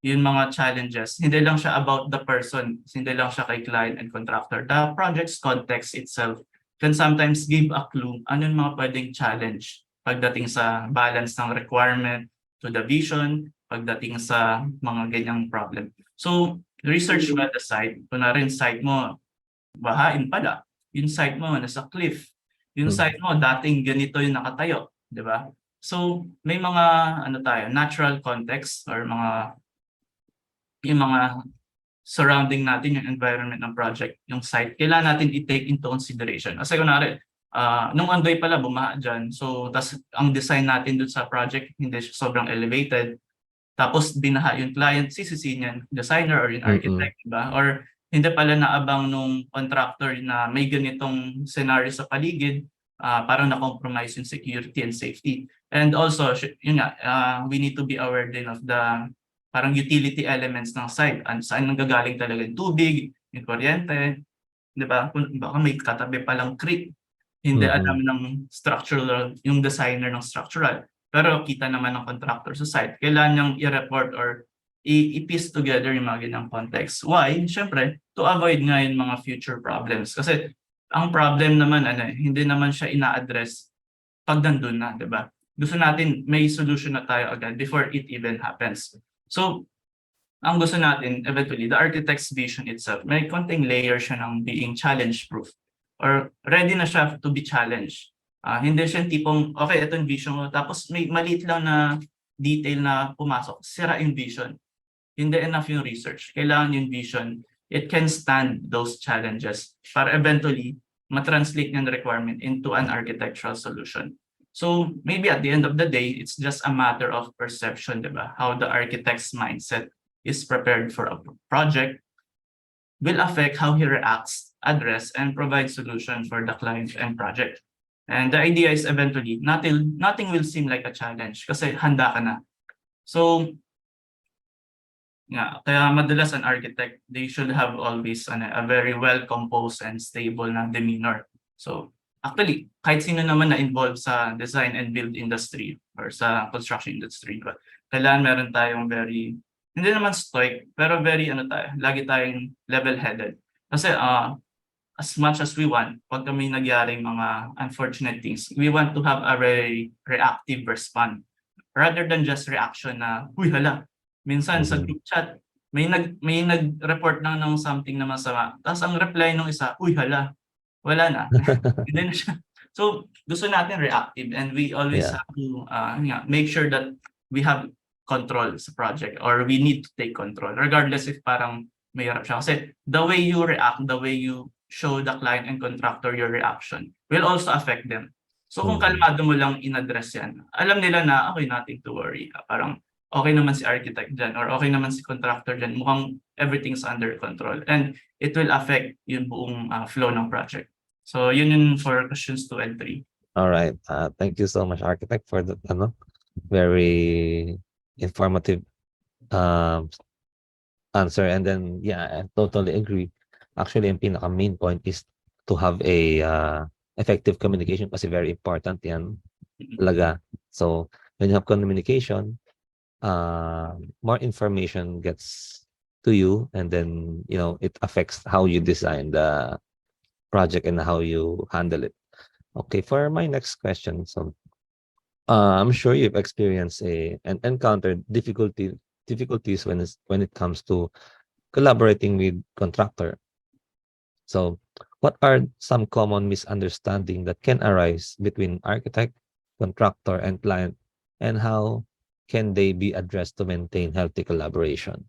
yung mga challenges, hindi lang siya about the person, hindi lang siya kay client and contractor. The project's context itself can sometimes give a clue ano yung mga pwedeng challenge pagdating sa balance ng requirement to the vision, pagdating sa mga ganyang problem. So, research mo at the site. Kunwari yung site mo, bahain pala. Yung site mo, nasa cliff. Yung site mo, dating ganito yung nakatayo. Di ba? So, may mga natural context or yung mga surrounding natin, yung environment ng project, yung site, kailangan natin i-take into consideration. Kasi kunwari, nung Andoy pala, bumaha dyan. So, ang design natin dun sa project, hindi siya sobrang elevated. Tapos, binaha yung client, sisisihin yan, designer or yung architect, diba? Or hindi pala naabang nung contractor na may ganitong scenario sa paligid, parang na-compromise yung security and safety. And also, we need to be aware din of the parang utility elements ng site. Saan nanggagaling talaga yung tubig, yung kuryente, di ba? Baka may katabi palang creek, hindi alam ng structural, yung designer ng structural. Pero kita naman ng contractor sa site. Kailangan niyang i-report or i-piece together yung mga ganyang context. Why? Siyempre, to avoid nga yung mga future problems. Kasi ang problem naman, hindi naman siya ina-address pag nandun na, di ba? Gusto natin may solution na tayo agad before it even happens. So, ang gusto natin, eventually, the architect's vision itself, may konting layer siya ng being challenge-proof or ready na siya to be challenged. Hindi siya tipong, okay, ito yung vision mo, tapos may maliit lang na detail na pumasok, sira yung vision. Hindi enough yung research. Kailangan yung vision, it can stand those challenges para eventually matranslate yung requirement into an architectural solution. So maybe at the end of the day, it's just a matter of perception, diba? How the architect's mindset is prepared for a project will affect how he reacts, address, and provide solution for the client and project. And the idea is eventually, nothing will seem like a challenge kasi handa ka na. So, kaya madalas an architect, they should have always a very well-composed and stable na demeanor. So, actually, kahit sino naman na involved sa design and build industry or sa construction industry, kailangan meron tayong hindi naman stoic, pero very lagi tayong level-headed. Kasi as much as we want, pag kami nagyaring mga unfortunate things, we want to have a very reactive response rather than just reaction na, uy hala, minsan sa group chat, may nag-report ng something na masama. Tapos ang reply nung isa, uy hala, wala na. Hindi na siya. So gusto natin reactive and we always have to make sure that we have control sa project or we need to take control regardless if parang mahirap siya. Kasi the way you react, the way you show the client and contractor your reaction will also affect them. So kung kalmado mo lang in-address yan, alam nila na, okay, nothing to worry. Parang okay naman si architect dyan or okay naman si contractor dyan. Mukhang everything's under control. And it will affect yung buong flow ng project. So yun yun for questions 2 and 3. All right. Thank you so much, architect, for that very informative answer. And then, yeah, I totally agree. Actually, ang pinaka main point is to have a effective communication kasi very important yan talaga. So, when you have communication, more information gets to you, and then, it affects how you design the project and how you handle it. Okay, for my next question. So, I'm sure you've experienced and encountered difficulties when it comes to collaborating with contractor. So, what are some common misunderstanding that can arise between architect, contractor, and client, and how can they be addressed to maintain healthy collaboration?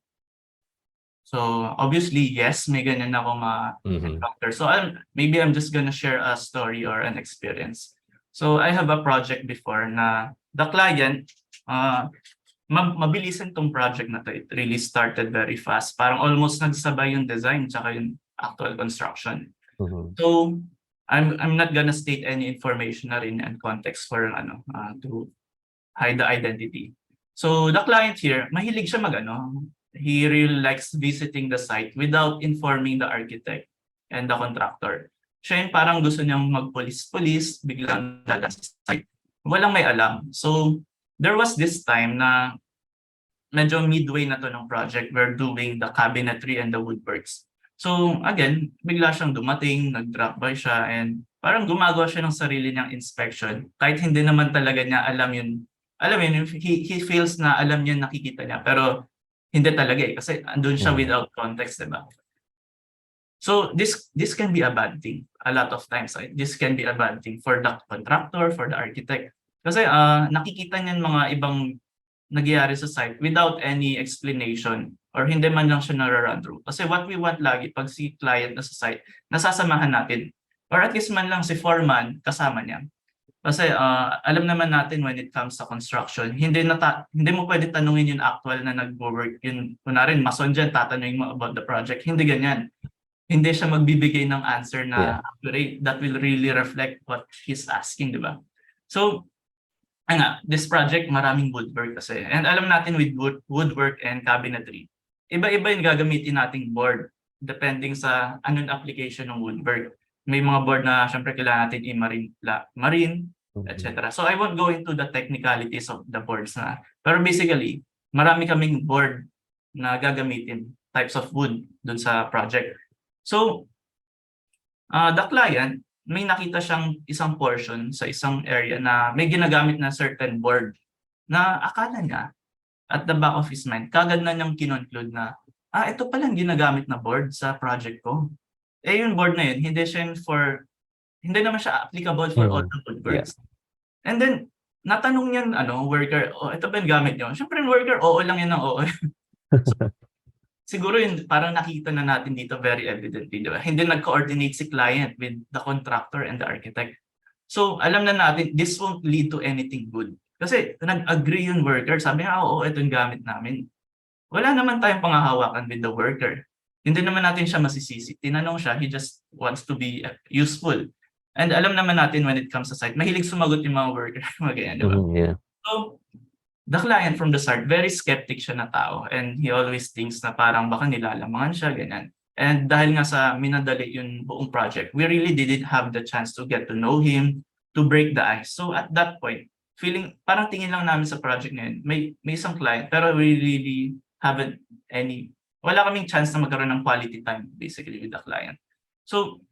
So obviously, yes, may ganyan ako ma-encounter. So maybe I'm just gonna share a story or an experience. So I have a project before na the client, mabilisan tong project na to. It really started very fast. Parang almost nagsabay yung design tsaka yung actual construction. So I'm not gonna state any information na rin and context for to hide the identity. So the client here, mahilig siya he really likes visiting the site without informing the architect and the contractor. Siya yung parang gusto niyang magpulis-pulis, biglang dala sa site. Walang may alam. So there was this time na medyo midway na to ng project, we're doing the cabinetry and the woodworks. So again, bigla siyang dumating, nag-drop by siya, and parang gumagawa siya ng sarili niyang inspection. Kahit hindi naman talaga niya alam yun. Alam mo yun, he feels na alam niya, nakikita niya, pero hindi talaga kasi andun siya without context, diba? So this can be a bad thing. A lot of times, this can be a bad thing for the contractor, for the architect. Kasi nakikita niyan mga ibang nagyayari sa site without any explanation or hindi man lang siya nara-run through. Kasi what we want lagi pag si client na sa site, nasasamahan natin. Or at least man lang si foreman kasama niya. Kasi alam naman natin when it comes to construction, hindi mo pwede tanungin yung actual na nagwo-work. Yun, kunwari, mason dyan, tatanungin mo about the project. Hindi ganyan. Hindi siya magbibigay ng answer na accurate that will really reflect what he's asking, di ba? So, this project, maraming woodwork kasi. And alam natin with woodwork and cabinetry, iba-iba yung gagamitin nating board depending sa anong application ng woodwork. May mga board na syempre kailangan natin marine, etc. So I won't go into the technicalities of the boards na. Pero basically, marami kaming board na gagamitin, types of wood dun sa project. So, the client, may nakita siyang isang portion sa isang area na may ginagamit na certain board na akala niya at the back of his mind, kagad na niyang kinonclude na, ito palang ginagamit na board sa project ko. Yung board na yun, hindi naman siya applicable for all the woodworks. And then, natanong niyan, worker, ito ba yung gamit niyo? Siyempre, worker, oo lang yun ng oo. So, siguro yun, parang nakita na natin dito very evidently, di ba? Hindi nag-coordinate si client with the contractor and the architect. So, alam na natin, this won't lead to anything good. Kasi nag-agree yung worker, sabi niya, oo, ito yung gamit namin. Wala naman tayong pangahawakan with the worker. Hindi naman natin siya masisisi. Tinanong siya, he just wants to be useful. And alam naman natin when it comes to site, mahilig sumagot yung mga worker. Magayan, di ba? So, the client from the start, very skeptic siya na tao. And he always thinks na parang baka nilalamangan siya, ganyan. And dahil nga sa minadali yung buong project, we really didn't have the chance to get to know him, to break the ice. So at that point, parang tingin lang namin sa project ngayon, may isang client, pero we really haven't wala kaming chance na magkaroon ng quality time basically with the client. So,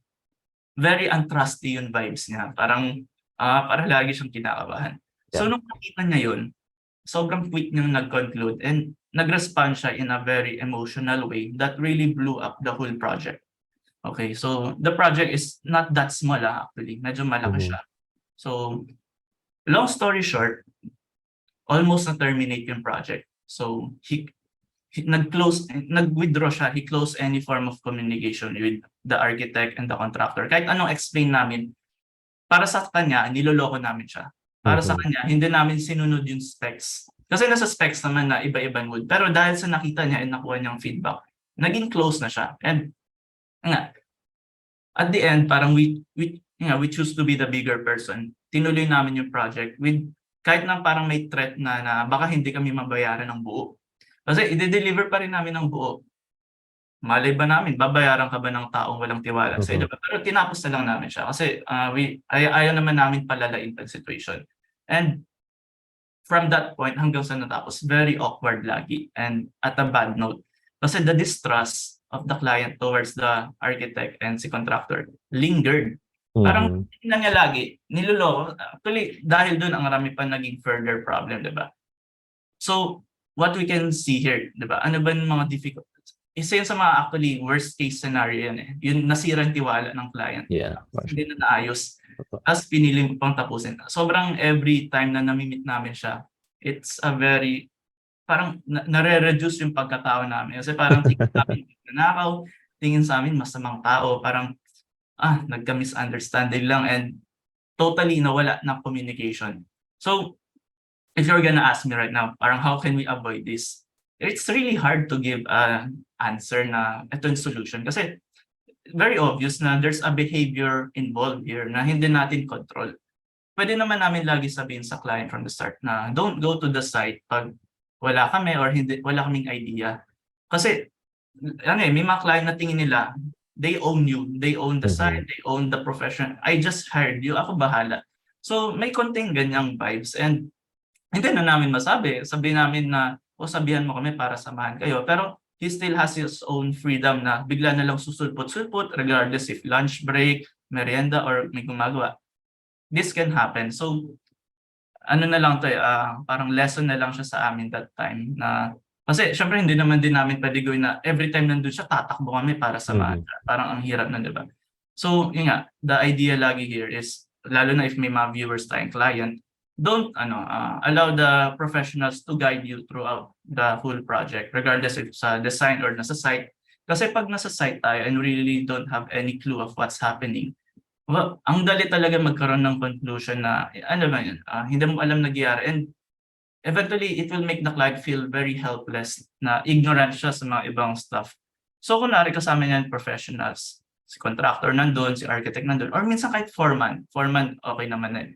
very untrusty yung vibes niya. Parang lagi siyang kinakabahan. So, nung nakita niya yun, sobrang quick niyang nag-conclude and nag-respond siya in a very emotional way that really blew up the whole project. Okay, so the project is not that small actually. Medyo malaki siya. So, long story short, almost na-terminate yung project. So, he nag-withdraw siya, he closed any form of communication with the architect and the contractor. Kahit anong explain namin, para sa kanya, niloloko namin siya. Para sa kanya, hindi namin sinunod yung specs. Kasi nasa specs naman na iba-ibang wood. Pero dahil sa nakita niya and nakuha niyang feedback, naging close na siya. And nga, at the end, parang we choose to be the bigger person. Tinuloy namin yung project with kahit na parang may threat na baka hindi kami mabayaran ng buo. Kasi i-deliver pa rin namin ng buo. Malay ba namin, babayaran ka ba ng taong walang tiwala sa diba? Pero tinapos na lang namin siya kasi ayaw naman namin palalain pa situation. And from that point hanggang sa natapos, very awkward lagi and at a bad note. Kasi the distrust of the client towards the architect and si contractor lingered. Parang tingnan niya lagi, niloloko. Actually, dahil doon ang marami pa naging further problem, di ba? So, what we can see here, di ba? Ano ba yung mga difficult? Isa yun sa mga actually worst case scenario yan eh. Yung nasirang tiwala ng client. Yeah. Hindi na naayos. Tapos piniling pang tapusin. Sobrang every time na namimit namin siya, it's a very, parang nare-reduce yung pagkatao namin. Kasi parang tingin namin nanakaw, tingin sa amin masamang tao, parang nagka-misunderstanding lang and totally nawala ng communication. So, if you're gonna ask me right now, parang how can we avoid this? It's really hard to give an answer na ito yung solution kasi very obvious na there's a behavior involved here na hindi natin control. Pwede naman namin lagi sabihin sa client from the start na don't go to the site pag wala kami or wala kaming idea. Kasi may mga client na tingin nila, they own you, they own the site, they own the profession. I just hired you, ako bahala. So may konting ganyang vibes and hindi na namin masabi. Sabi namin na, sabihan mo kami para samahan kayo. Pero he still has his own freedom na bigla na lang susulpot-sulpot regardless if lunch break, merienda, or may gumagawa. This can happen. So, ano na lang to parang lesson na lang siya sa amin that time na kasi syempre hindi naman din namin pwede gawin na every time nandun siya tatakbo kami para samahan siya. Parang ang hirap na, di ba? So, yun nga, the idea lagi here is lalo na if may mga viewers tayong client, don't allow the professionals to guide you throughout the whole project regardless if sa design or nasa site. Kasi pag nasa site tayo and really don't have any clue of what's happening, well, ang dali talaga magkaroon ng conclusion na ano ba yun, hindi mo alam nagyayari and eventually it will make the client feel very helpless na ignorant siya sa mga ibang stuff. So kunwari kasama niyan professionals, si contractor nandun, si architect nandun, or minsan kahit foreman okay naman eh.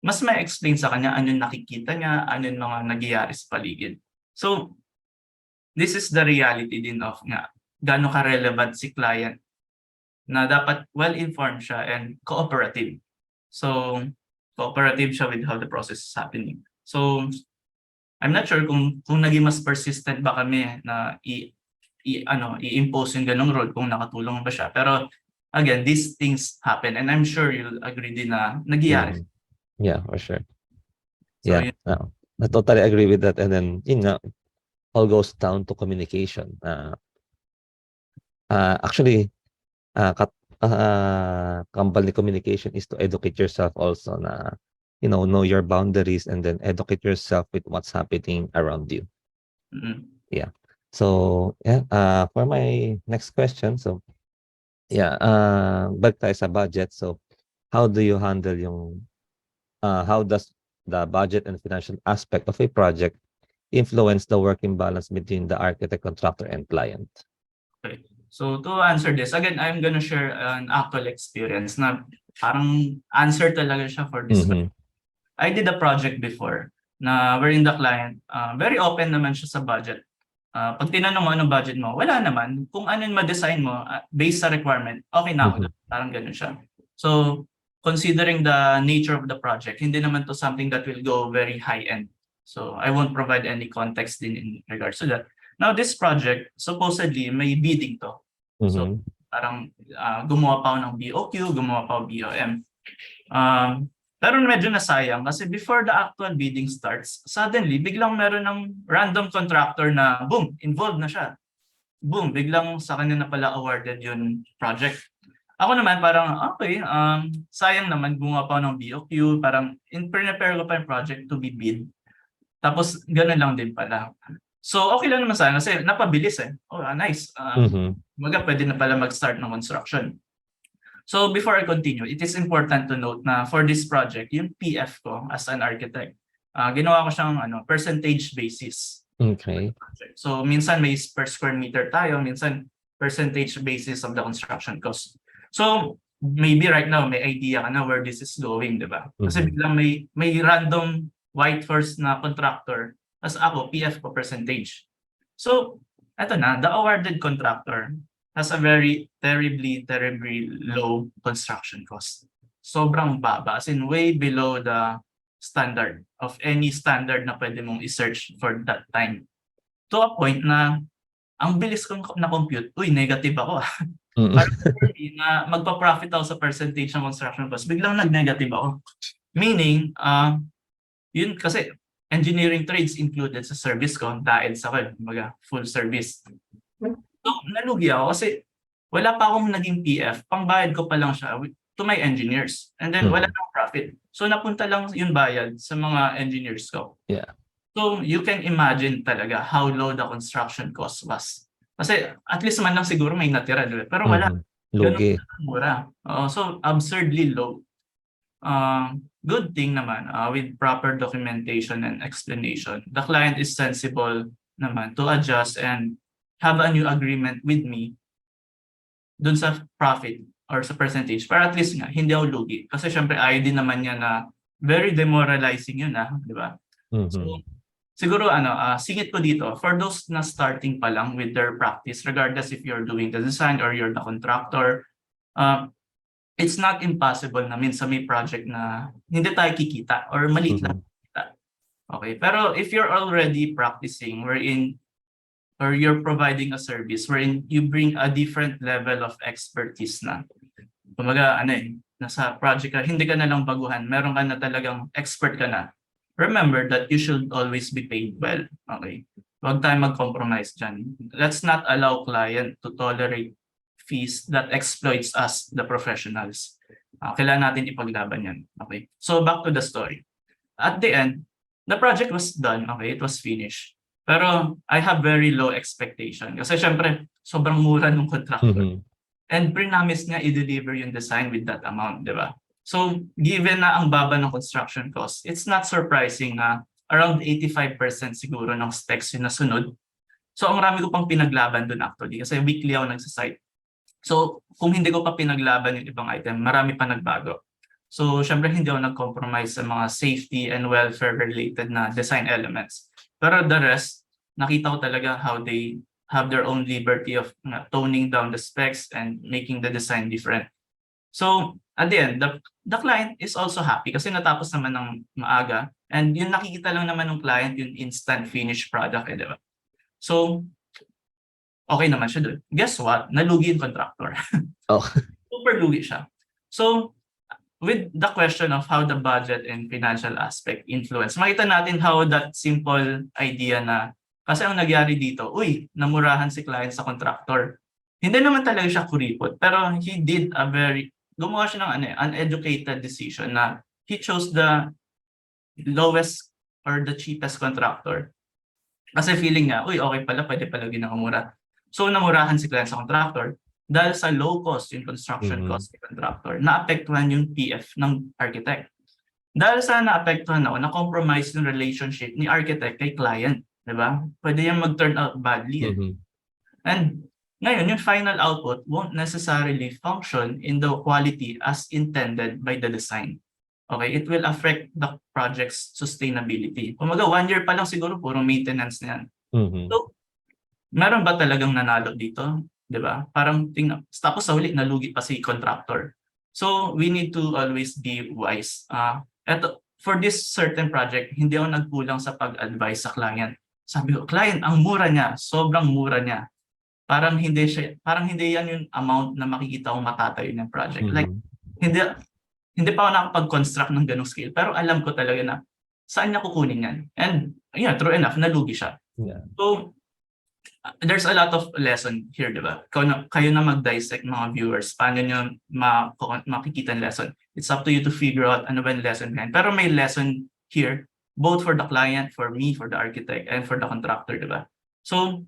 Mas may explain sa kanya ano yung nakikita niya, ano yung mga nagyayari sa paligid. So, this is the reality din of nga, gaano ka-relevant si client na dapat well-informed siya and cooperative. So, cooperative siya with how the process is happening. So, I'm not sure kung naging mas persistent ba kami na i-impose yung ganong role kung nakatulong ba siya. Pero, again, these things happen and I'm sure you'll agree din na nagyayari. Yeah, for sure. So, Yeah, I totally agree with that. And then, all goes down to communication. Actually, company communication is to educate yourself also na, know your boundaries and then educate yourself with what's happening around you. Yeah. So, for my next question, so, balik tayo sa budget. So, how do you handle how does the budget and financial aspect of a project influence the working balance between the architect, contractor, and client? Okay. So to answer this, again, I'm gonna share an actual experience na parang answer talaga siya for this. I did a project before na wherein the client, very open naman siya sa budget. Pag tinanong mo anong budget mo, wala naman. Kung ano yung ma-design mo, based sa requirement, okay na ako. Parang ganun siya. So, considering the nature of the project, hindi naman to something that will go very high-end. So, I won't provide any context din in regards to that. Now, this project, supposedly, may bidding to. So, parang gumawa pa ako ng BOQ, gumawa pa ako BOM. Pero medyo nasayang kasi before the actual bidding starts, suddenly, biglang meron ng random contractor na, boom, involved na siya. Boom, biglang sa kanya na pala awarded yung project. Ako naman parang, okay, sayang naman gumawa pa ng BOQ, parang prepare ko pa yung project to be bid. Tapos, gano'n lang din pala. So, okay lang naman sana kasi napabilis eh. Oh, nice. Pwede na pala mag-start ng construction. So before I continue, it is important to note na for this project, yung PF ko as an architect, ginawa ko siyang percentage basis. Okay. So minsan may per square meter tayo, minsan percentage basis of the construction cost. So maybe right now may idea ka na where this is going, di ba? Kasi biglang may random white horse na contractor, as ako, PF ko percentage. So eto na, the awarded contractor has a very terribly low construction cost. Sobrang baba, as in way below the standard of any standard na pwede mong i-search for that time. To a point na ang bilis kong na-compute, negative ako. Parang for me na magpa-profit ako sa percentage ng construction cost, biglang nag-negative ako. Meaning, yun kasi engineering trades included sa service ko dahil sa full service. So, nalugi ako kasi wala pa akong naging PF, pangbayad ko pa lang siya to my engineers. And then wala nang profit. So napunta lang yung bayad sa mga engineers ko. Yeah. So you can imagine talaga how low the construction cost was. Kasi at least man lang siguro may natira, diba? Pero wala. Lugi. Mura. So absurdly low. Good thing naman, with proper documentation and explanation, the client is sensible naman to adjust and have a new agreement with me dun sa profit or sa percentage. Para at least nga, hindi ako lugi. Kasi syempre ayaw din naman niya na very demoralizing yun, di ba? So, siguro singit ko dito, for those na starting pa lang with their practice, regardless if you're doing the design or you're the contractor, it's not impossible na minsan may project na hindi tayo kikita or maliit lang kikita. Okay, pero if you're already practicing wherein or you're providing a service wherein you bring a different level of expertise na. Kumaga, nasa project ka, hindi ka na lang baguhan, meron ka na talagang expert ka na. Remember that you should always be paid well. Okay? Huwag tayo mag-compromise dyan. Let's not allow client to tolerate fees that exploits us, the professionals. Kailangan natin ipaglaban yan. Okay? So back to the story. At the end, the project was done. Okay? It was finished. Pero I have very low expectation. Kasi syempre, sobrang mura ng contractor. And pre-promise niya i-deliver yung design with that amount, di ba? So, given na ang baba ng construction cost, it's not surprising na around 85% siguro ng specs yung nasunod. So, ang marami ko pang pinaglaban dun actually kasi weekly ako nagsasite. So, kung hindi ko pa pinaglaban yung ibang item, marami pa nagbago. So, syempre hindi ako nag-compromise sa mga safety and welfare related na design elements. Pero the rest, nakita ko talaga how they have their own liberty of toning down the specs and making the design different. So, at the end, the client is also happy kasi natapos naman ng maaga. And yung nakikita lang naman ng client, yung instant finished product, di ba? So, okay naman siya doon. Guess what? Nalugi yung contractor. Super lugi siya. So, with the question of how the budget and financial aspect influence, makita natin how that simple idea na, kasi ang nagyari dito, namurahan si client sa contractor. Hindi naman talaga siya kuripot, pero he did gumawa siya ng uneducated decision na he chose the lowest or the cheapest contractor. Kasi feeling niya, okay pala, pwede pala ginakamura. So, namurahan si client sa contractor. Dahil sa low cost yung construction cost ng contractor, naapektuhan yung PF ng architect. Dahil sa naapektuhan ako, na-compromise yung relationship ni architect kay client. Diba? Pwede yan mag-turn out badly. And ngayon, yung final output won't necessarily function in the quality as intended by the design. Okay? It will affect the project's sustainability. Kumaga, 1 year pa lang siguro, puro maintenance na yan. So, meron ba talagang nanalo dito? Diba? Parang tapos sa huli nalugi pa si contractor. So we need to always be wise. For this certain project, hindi ako nagkulang sa pag-advise sa client. Sabi ko, client, ang mura niya, sobrang mura niya. Parang hindi yan yung amount na makikita kong matatayo ng project. Like hindi pa ako nakapag-construct ng ganung scale, pero alam ko talaga na saan niya kukunin yan. And true enough, nalugi siya. Yeah. So there's a lot of lesson here, di ba? Kayo na mag-dissect mga viewers, paano nyo makikita ang lesson. It's up to you to figure out ano ba yung lesson behind. Pero may lesson here, both for the client, for me, for the architect, and for the contractor, di ba? So,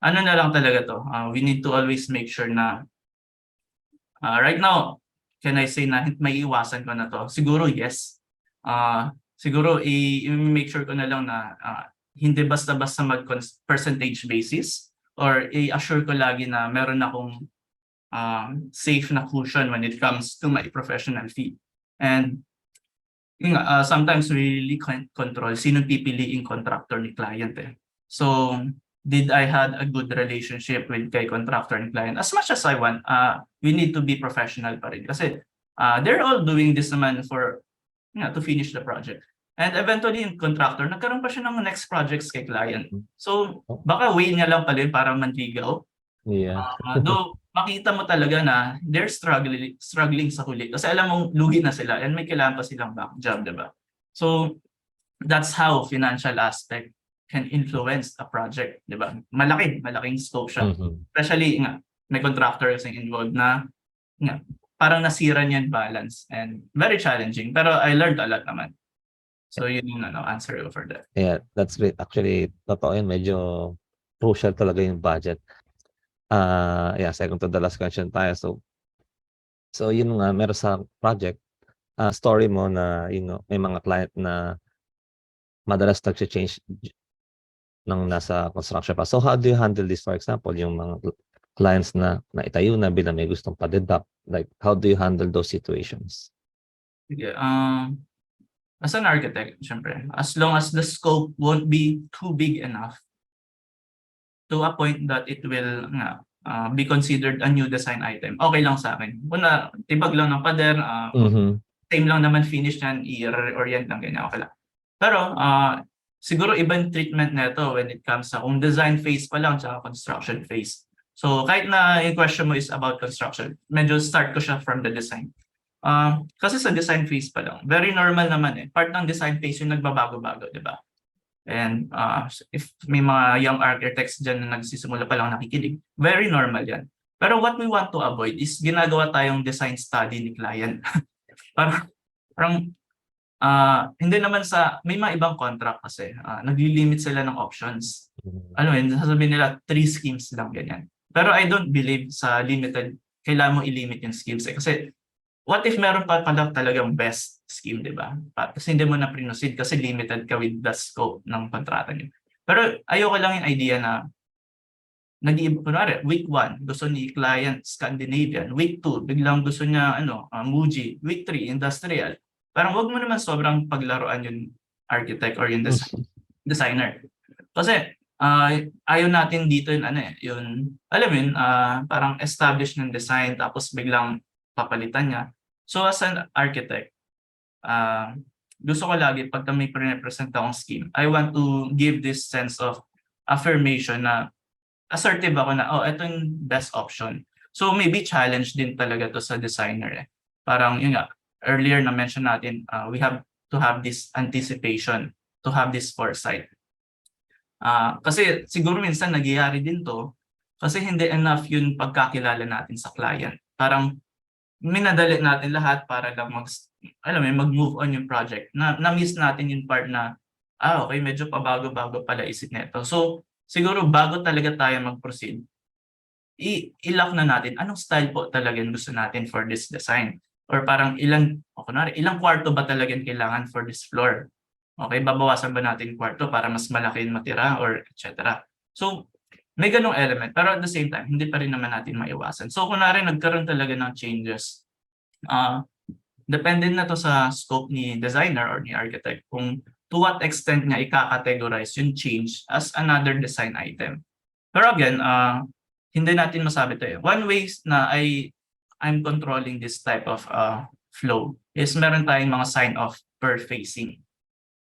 ano na lang talaga to, we need to always make sure na Right now, can I say na may iwasan ko na to? Siguro yes. Siguro i-make sure ko na lang na hindi basta-basta mag-percentage basis or i-assure ko lagi na meron akong safe na cushion when it comes to my professional fee. And sometimes we really can't control sino pipiliing contractor ni client eh. So, did I had a good relationship with kay contractor and client? As much as I want, we need to be professional pa rin. Kasi they're all doing this naman for to finish the project. And eventually, yung contractor, nagkaroon pa siya ng next projects kay client. So, baka way niya lang pala yun para manligaw. Yeah. Though, makita mo talaga na they're struggling sa huli. Kasi alam mong lugi na sila and may kailangan pa silang back job, diba? So, that's how financial aspect can influence a project, diba? Malaking scope siya. Especially, may contractor kasing involved na parang nasira niya yung balance and very challenging. Pero I learned a lot naman. So, yun yung answer ko for that. Yeah, that's great. Actually, totoo yun, medyo crucial talaga yung budget. Yeah, second to the last question tayo. So yun nga, meron sa project, story mo na, may mga client na madalas nag-change ng nasa construction pa. So how do you handle this? For example, yung mga clients na itayo na bilang may gustong pa-deduct. Like, how do you handle those situations? Sige, as an architect, syempre, as long as the scope won't be too big enough to a point that it will be considered a new design item, okay lang sa akin. Una, tibag lang ng pader, same lang naman finish yan, i-reorient lang, ganyan, okay lang. Pero siguro ibang treatment nito when it comes sa kung design phase pa lang tsaka construction phase. So kahit na yung question mo is about construction, medyo start ko siya from the design. Kasi sa design phase pa lang, very normal naman eh. Part ng design phase yung nagbabago-bago, di ba? And if may mga young architects dyan na nagsisimula pa lang nakikinig, very normal yan. Pero what we want to avoid is ginagawa tayong design study ni client. parang hindi naman may mga ibang contract kasi, nagli-limit sila ng options. Ano yun, sasabihin nila 3 schemes lang ganyan. Pero I don't believe sa limited, kailangan mo i-limit yung schemes eh. Kasi what if meron pa pala talagang best scheme, di ba? Kasi hindi mo na proceed kasi limited ka with the scope ng kontrata niyo. Pero ayoko lang yung idea na nag-iiba, kunwari, week 1, gusto ni client Scandinavian. Week 2, biglang gusto niya, Muji. Week 3, industrial. Parang wag mo naman sobrang paglaruan yung architect or yung designer. Kasi, ayaw natin dito yung alam mo yun, parang establish ng design, tapos biglang papalitan niya. So, as an architect, gusto ko lagi, pagka may pre-represent akong scheme, I want to give this sense of affirmation na assertive ako na, ito yung best option. So maybe challenge din talaga to sa designer eh. Parang yun nga, earlier na mention natin, we have to have this anticipation, to have this foresight. Kasi siguro minsan nagyayari din to, kasi hindi enough yung pagkakilala natin sa client. Parang minadali natin lahat para lang mag-move on yung project. Na-miss natin yung part na, okay, medyo pabago-bago pala isip nito. So, siguro bago talaga tayo mag-proceed, i-lock na natin anong style po talaga yung gusto natin for this design. Or parang ilang kwarto ba talaga yung kailangan for this floor? Okay, babawasan ba natin kwarto para mas malaki yung matira or etc. So, may ganong element. Pero at the same time, hindi pa rin naman natin maiwasan. So, kunwari nagkaroon talaga ng changes, depende na to sa scope ni designer or ni architect kung to what extent niya i-categorize yung change as another design item. Pero again, hindi natin masabi ito eh. One way na I'm controlling this type of flow is meron tayong mga sign-off per phasing.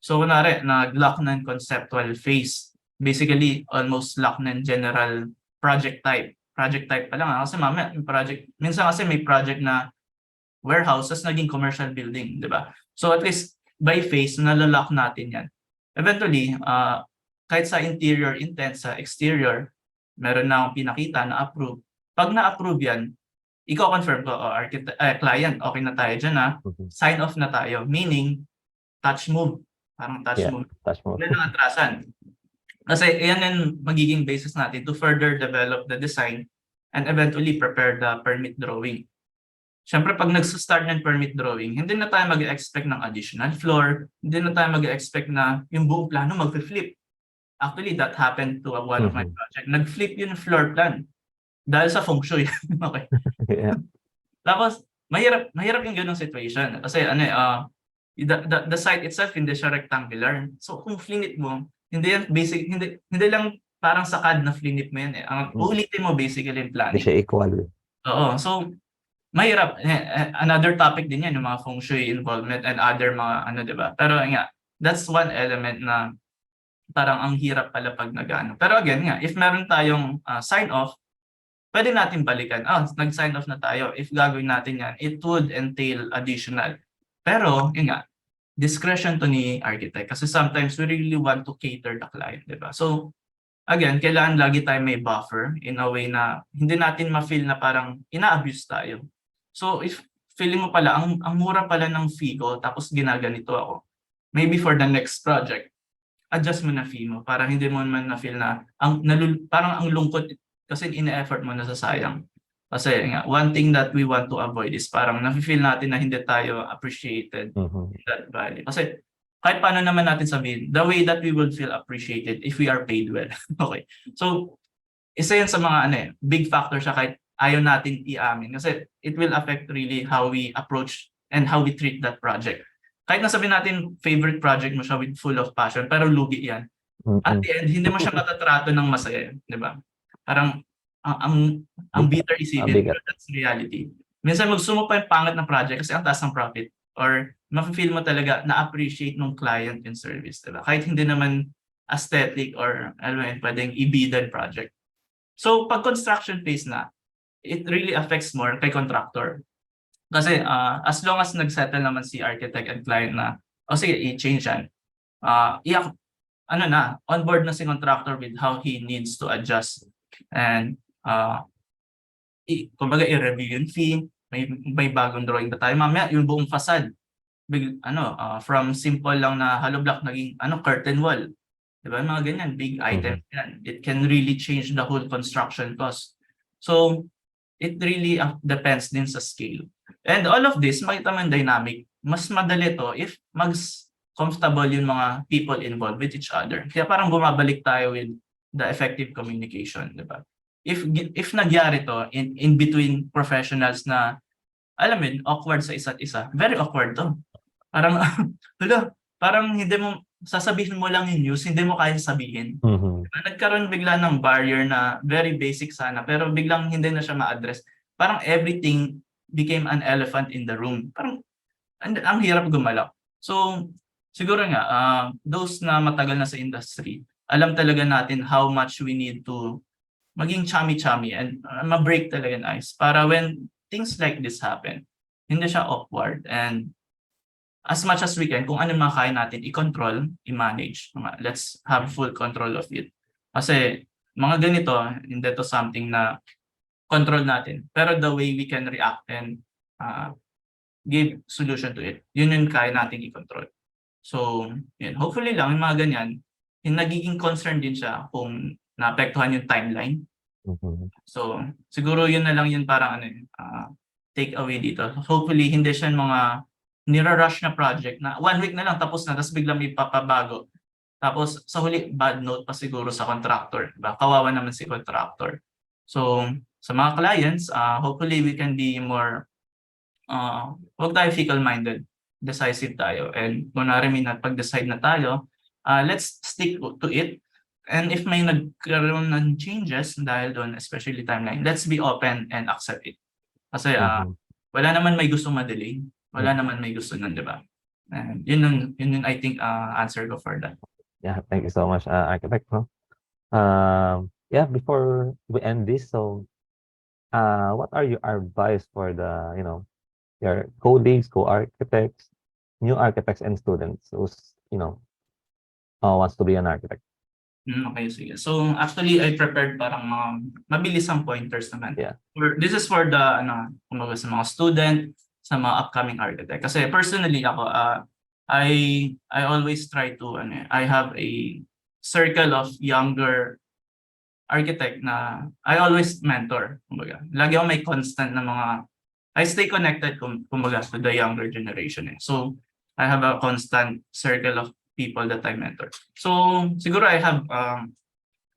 So, kunwari, nag-lock ng conceptual phase. Basically, almost lock ng general project type. Project type pa lang. Kasi mamaya, minsan kasi may project na warehouses naging commercial building, di ba? So at least by phase, nalalock natin yan. Eventually, kahit sa interior intent, sa exterior, meron na akong pinakita na approve. Pag na-approve yan, i-confirm ko, client, okay na tayo dyan na, sign off na tayo. Meaning, touch move. Parang touch move. Yan ang atrasan. Kasi yan yung magiging basis natin to further develop the design and eventually prepare the permit drawing. syempre pag nagsa-start ng permit drawing, hindi na tayo mag-expect ng additional floor, hindi na tayo mag-expect na yung buong plano mag-flip. Actually, that happened to one of my project. Nag-flip yung floor plan dahil sa feng shui. Okay. Yeah. Tapos, mahirap yung ganung situation. Kasi the site itself hindi siya rectangular. So kung flinip mo, hindi yan basic, hindi lang parang sa CAD na flinip mo yan eh. Ang uulitin mo basically yung Hindi planning. siya equal. Oo. So, mahirap. Another topic din yan, yung mga feng shui involvement and other mga ano, di ba? Pero nga, that's one element na parang ang hirap pala pag nag-ano. Pero again nga, if meron tayong sign off, pwede natin balikan. Nag-sign off na tayo. If gagawin natin yan, it would entail additional. Pero, yun nga, discretion to ni architect. Kasi sometimes we really want to cater the client, di ba? So, again, kailangan lagi tayo may buffer in a way na hindi natin ma-feel na parang ina-abuse tayo. So, if feeling mo pala, ang mura pala ng fee ko, tapos ginaganito ako, maybe for the next project, adjust mo na fee mo para hindi mo man na-feel na parang ang lungkot kasi ine-effort mo na sa sayang. Kasi nga, one thing that we want to avoid is parang nafe-feel natin na hindi tayo appreciated in that value. Kasi kahit paano naman natin sabihin, the way that we will feel appreciated if we are paid well. Okay. So, isa yun sa mga big factor siya kahit ayaw natin i-amin. Kasi it will affect really how we approach and how we treat that project. Kahit nasabihin natin favorite project mo siya with full of passion, pero lugi yan. At the end, hindi mo siya matatrato ng masaya, di ba? Parang ang bitter isipin, pero that's reality. Minsan gusto mo pa yung pangit na project kasi ang taas ng profit or mafe-feel mo talaga na-appreciate ng client yung service, di ba? Kahit hindi naman aesthetic or alam mo yun, pwedeng i-bidded project. So pag construction phase na, it really affects more kay contractor. Kasi as long as nag-settle naman si architect and client na, sige, i-change yan. On board na si contractor with how he needs to adjust. And kumbaga i-review yung fee, may bagong drawing na tayo. Mamaya yung buong facade, from simple lang na hollow block naging curtain wall. Diba? Mga ganyan, big items yan. It can really change the whole construction cost. So, it really depends din sa scale. And all of this, makita mo yung dynamic, mas madali to if comfortable yung mga people involved with each other. Kaya parang bumabalik tayo with the effective communication, di ba? If nagyari to in between professionals na, alam mo yun, awkward sa isa't isa, very awkward to. Parang, parang hindi mo, sasabihin mo lang yung news, hindi mo kaya sabihin. Diba? Nagkaroon bigla ng barrier na very basic sana, pero biglang hindi na siya ma-address. Parang everything became an elephant in the room. Parang ang hirap gumalaw. So, siguro nga, those na matagal na sa industry, alam talaga natin how much we need to maging chummy-chummy and ma-break talaga ng ice para when things like this happen, hindi siya awkward and as much as we can, kung ano mga kaya natin i-control, i-manage. Let's have full control of it. Kasi mga ganito, hindi to something na control natin. Pero the way we can react and give solution to it, yun yung kaya natin i-control. So, yun. Hopefully lang, yung mga ganyan, yung nagiging concern din siya kung naapektuhan yung timeline. So, siguro yun na lang yun parang take away dito. Hopefully, hindi siya mga nira-rush na project na 1 week na lang tapos na, tapos biglang may papabago. Tapos sa huli, bad note pa siguro sa contractor. Diba? Kawawa naman si contractor. So, sa mga clients, hopefully we can be more, huwag tayo fickle-minded, decisive tayo. And kung narinig na pag-decide na tayo, let's stick to it. And if may nagkaroon ng changes dahil doon, especially timeline, let's be open and accept it. Kasi wala naman may gustong ma-delay. Wala naman may gusto nun, di ba? And yun yung I think answer ko for that. Yeah, thank you so much, Architect. Before we end this, so what are your advice for the, your colleagues, co-architects, new architects and students who's, wants to be an architect? Okay, sige. So actually, I prepared parang mga mabilisang pointers naman. Yeah. This is for the, kumbaga sa mga student, sa mga upcoming architect. Kasi personally ako, I always try to, I have a circle of younger architect na I always mentor. Kumbaga. Lagi ako may constant na mga I stay connected kumbaga to the younger generation. So I have a constant circle of people that I mentor. So siguro I have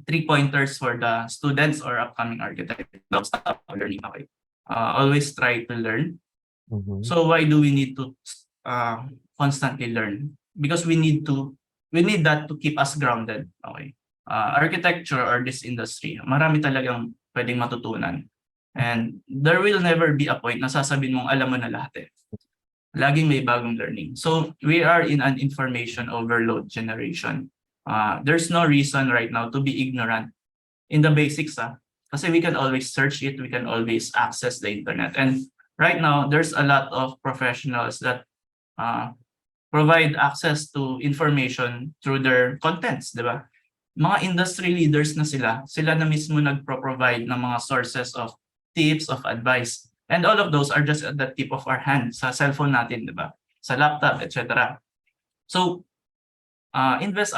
3 pointers for the students or upcoming architects. Don't stop learning. Okay. Always try to learn. So why do we need to constantly learn? Because we need that to keep us grounded. Okay. Architecture or this industry, marami talagang pwedeng matutunan. And there will never be a point na sasabihin mong alam mo na lahat eh. Laging may bagong learning. So we are in an information overload generation. There's no reason right now to be ignorant in the basics. Kasi we can always search it, we can always access the internet. And right now, there's a lot of professionals that provide access to information through their contents, di ba? Mga industry leaders na sila na mismo nagpro-provide ng mga sources of tips, of advice. And all of those are just at the tip of our hand sa cellphone natin, di ba? Sa laptop, etc. So, invest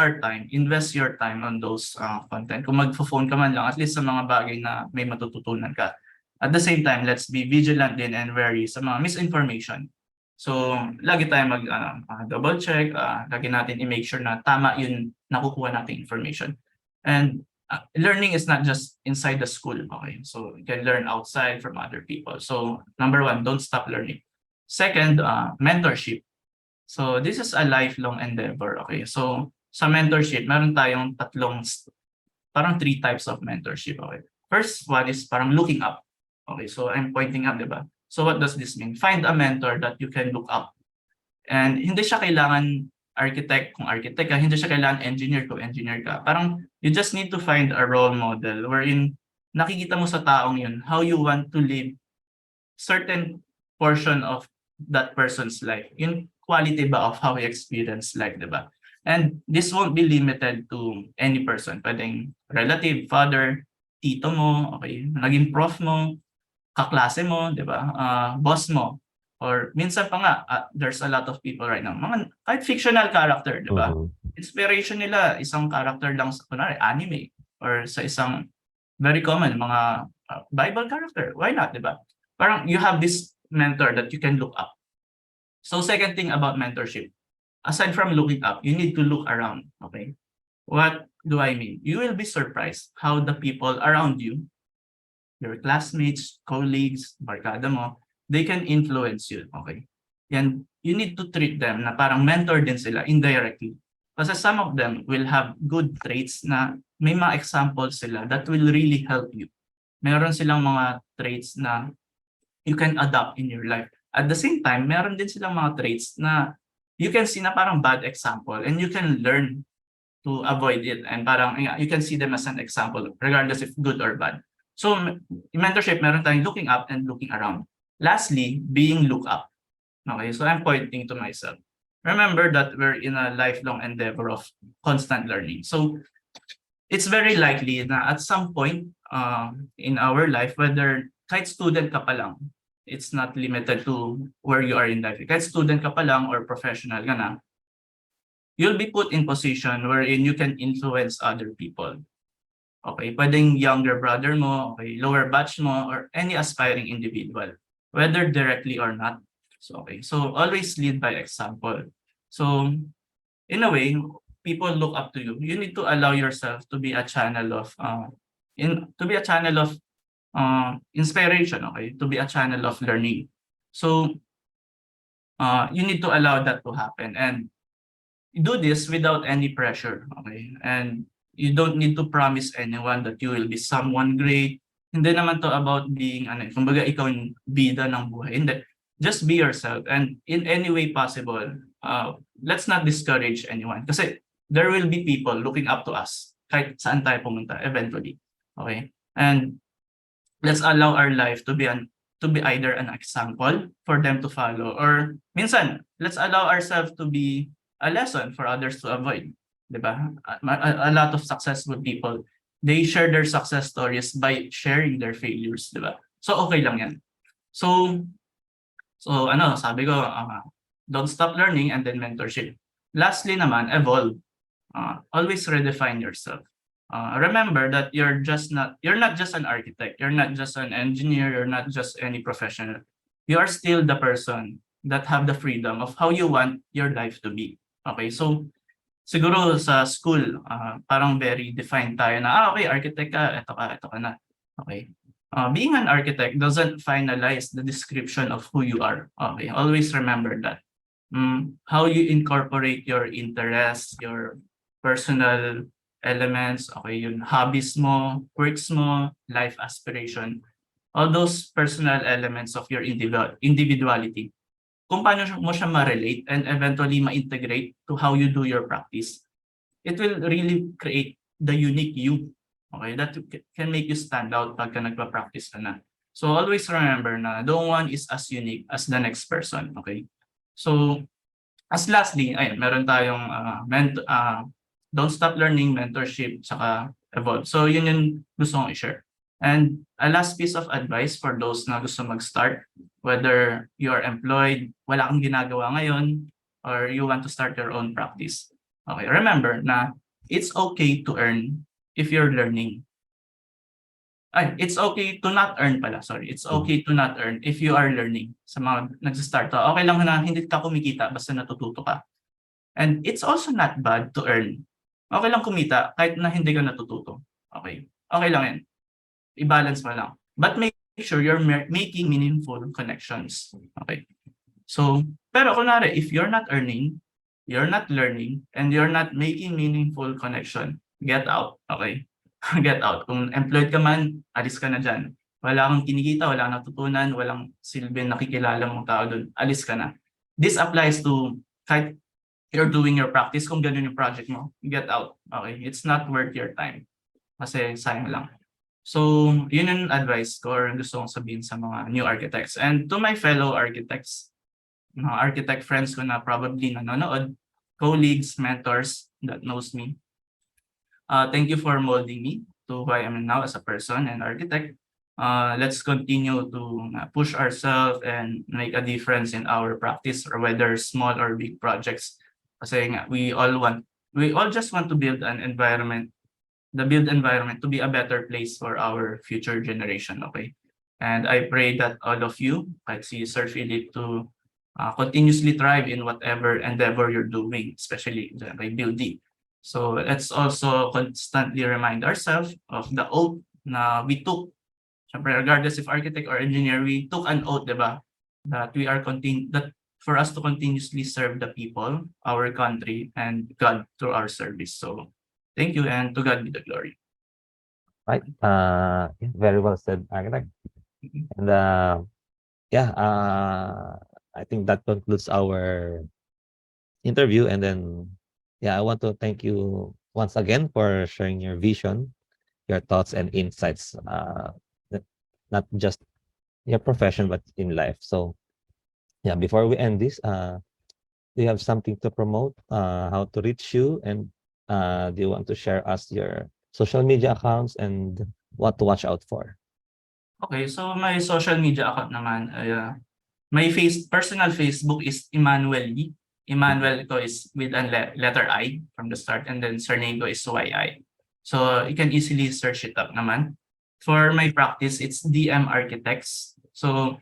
your time on those content. Kung magpo-phone ka man lang, at least sa mga bagay na may matututunan ka. At the same time, let's be vigilant din and wary sa mga misinformation. So, lagi tayo double check, lagi natin i-make sure na tama yung nakukuha nating information. And learning is not just inside the school, okay? So, you can learn outside from other people. So, number 1, don't stop learning. Second, mentorship. So, this is a lifelong endeavor, okay? So, sa mentorship, meron tayong parang 3 types of mentorship, okay? First one is parang looking up. Okay, so I'm pointing up, di ba? So what does this mean? Find a mentor that you can look up. And hindi siya kailangan architect kung architect ka, hindi siya kailangan engineer kung engineer ka. Parang you just need to find a role model wherein nakikita mo sa taong yun how you want to live certain portion of that person's life. Yung quality ba of how he experienced life, di ba? And this won't be limited to any person. Pwedeng relative, father, tito mo, okay, naging prof mo, kaklase mo, di ba? Boss mo. Or minsan pa nga, there's a lot of people right now, mga kahit fictional character, di ba? Inspiration nila, isang character lang sa kunwari, anime. Or sa isang very common, mga Bible character. Why not, di ba? Parang you have this mentor that you can look up. So second thing about mentorship, aside from looking up, you need to look around, okay? What do I mean? You will be surprised how the people around you, your classmates, colleagues, barkada mo, they can influence you, okay? And you need to treat them na parang mentor din sila indirectly. Kasi some of them will have good traits na may mga examples sila that will really help you. Meron silang mga traits na you can adopt in your life. At the same time, meron din silang mga traits na you can see na parang bad example and you can learn to avoid it. And parang you can see them as an example regardless if good or bad. So, in mentorship, meron tayong looking up and looking around. Lastly, being looked up. Okay, so I'm pointing to myself. Remember that we're in a lifelong endeavor of constant learning. So, it's very likely na at some point in our life, whether kahit student ka pa lang, it's not limited to where you are in life. Kahit student ka pa lang or professional ka na, you'll be put in position wherein you can influence other people. Okay, pwedeng younger brother mo, okay, lower batch mo, or any aspiring individual, whether directly or not. So, okay, so always lead by example. So, in a way, people look up to you. You need to allow yourself to be a channel of inspiration, okay, to be a channel of learning. So, you need to allow that to happen, and you do this without any pressure, okay, and you don't need to promise anyone that you will be someone great. Hindi naman to about being, kumbaga ikaw yung bida ng buhay. Hindi. Just be yourself. And in any way possible, let's not discourage anyone. Kasi there will be people looking up to us kahit saan tayo pumunta eventually. Okay? And let's allow our life to be either an example for them to follow, or minsan, let's allow ourselves to be a lesson for others to avoid. Diba? A lot of successful people, they share their success stories by sharing their failures, diba? So okay lang yan. So sabi ko, don't stop learning, and then mentorship. Lastly naman, evolve. Always redefine yourself. Remember that you're not just an architect, you're not just an engineer, you're not just any professional. you are still the person that have the freedom of how you want your life to be. Okay, so siguro sa school, parang very defined tayo na, okay, architect ka, ito ka na. Okay. Being an architect doesn't finalize the description of who you are. Okay, always remember that. How you incorporate your interests, your personal elements, okay, yung hobbies mo, quirks mo, life aspiration, all those personal elements of your individuality, kung paano mo siya ma-relate and eventually ma-integrate to how you do your practice, it will really create the unique you, okay, that can make you stand out pagka nagpa-practice ka na. So always remember na no one is as unique as the next person, okay? So as lastly, ayun, meron tayong don't stop learning, mentorship, saka evolve. So yun yung gusto kong i-share. And a last piece of advice for those na gusto mag-start, whether you are employed, wala kang ginagawa ngayon, or you want to start your own practice. Okay, remember na it's okay to earn if you're learning. It's okay to not earn pala, sorry. It's okay to not earn if you are learning. Sa mga nagsa-start, okay lang na hindi ka kumikita basta natututo ka. And it's also not bad to earn. Okay lang kumita kahit na hindi ka natututo. Okay. Okay lang yan. I-balance mo lang. But make sure you're making meaningful connections. Okay. So, pero kunwari, if you're not earning, you're not learning, and you're not making meaningful connection, get out. Okay. Get out. Kung employed ka man, alis ka na dyan. Wala kang kinikita, wala kang natutunan, walang silbing nakikilala mong tao doon, alis ka na. This applies to kahit you're doing your practice, kung ganun yung project mo, get out. Okay? It's not worth your time. Kasi sayang lang. So, yun yung advice ko or gusto kong sabihin sa mga new architects. And to my fellow architects, mga architect friends ko na probably nanonood, colleagues, mentors that knows me, thank you for molding me to who I am now as a person and architect. Let's continue to push ourselves and make a difference in our practice, or whether small or big projects. Kasi nga, we all just want to build an environment, the build environment to be a better place for our future generation, okay? And I pray that all of you, like si Sir Philip, to continuously thrive in whatever endeavor you're doing, especially by building. So let's also constantly remind ourselves of the oath na we took. Siyempre, regardless if architect or engineer, we took an oath, di ba? That we are that for us to continuously serve the people, our country, and God through our service. So thank you, and to God be the glory. Right. Very well said, architect. And yeah, I think that concludes our interview. And then, yeah, I want to thank you once again for sharing your vision, your thoughts and insights, not just your profession, but in life. So, yeah, before we end this, do you have something to promote, how to reach you, and do you want to share us your social media accounts and what to watch out for? Okay, so my social media account naman, my personal Facebook is Immanuel Yi. Immanuel ko is with a letter I from the start, and then surname ko is YI. So you can easily search it up naman. For my practice, it's DM Architects. So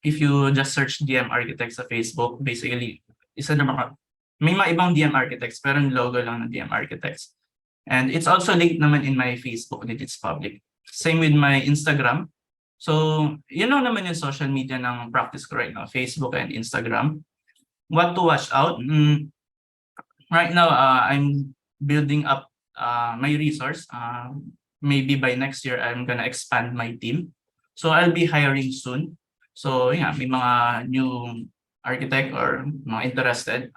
if you just search DM Architects sa Facebook, basically, isa naman, may mga ibang DM Architects, pero yung logo lang ng DM Architects. And it's also linked naman in my Facebook that it's public. Same with my Instagram. So, yun lang naman yung social media ng practice ko right now, Facebook and Instagram. What to watch out? Right now, I'm building up my resource. Maybe by next year, I'm gonna expand my team. So, I'll be hiring soon. So, yeah, may mga new architect or mga interested,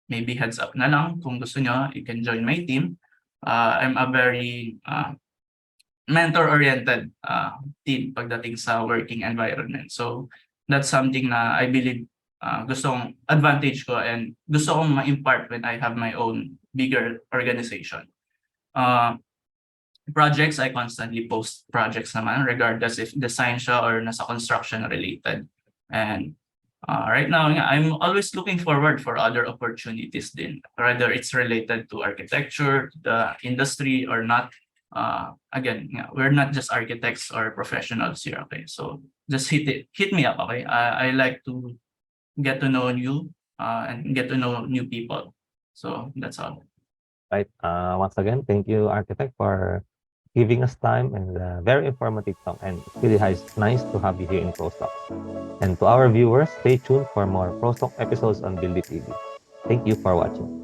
maybe heads up na lang. Kung gusto nyo, you can join my team. I'm a very mentor-oriented team pagdating sa working environment. So that's something na I believe gusto kong advantage ko and gusto kong ma-impart when I have my own bigger organization. Projects, I constantly post projects naman regardless if design siya or nasa construction related. And right now, I'm always looking forward for other opportunities din, whether it's related to architecture, the industry or not. Again, we're not just architects or professionals here. Okay, so just hit me up. Okay, I like to get to know you and get to know new people. So that's all. Right. Once again, thank you, Architect, for giving us time and very informative talk. And it's really nice to have you here in ProsTalk. And to our viewers, stay tuned for more ProsTalk episodes on Build It TV. Thank you for watching.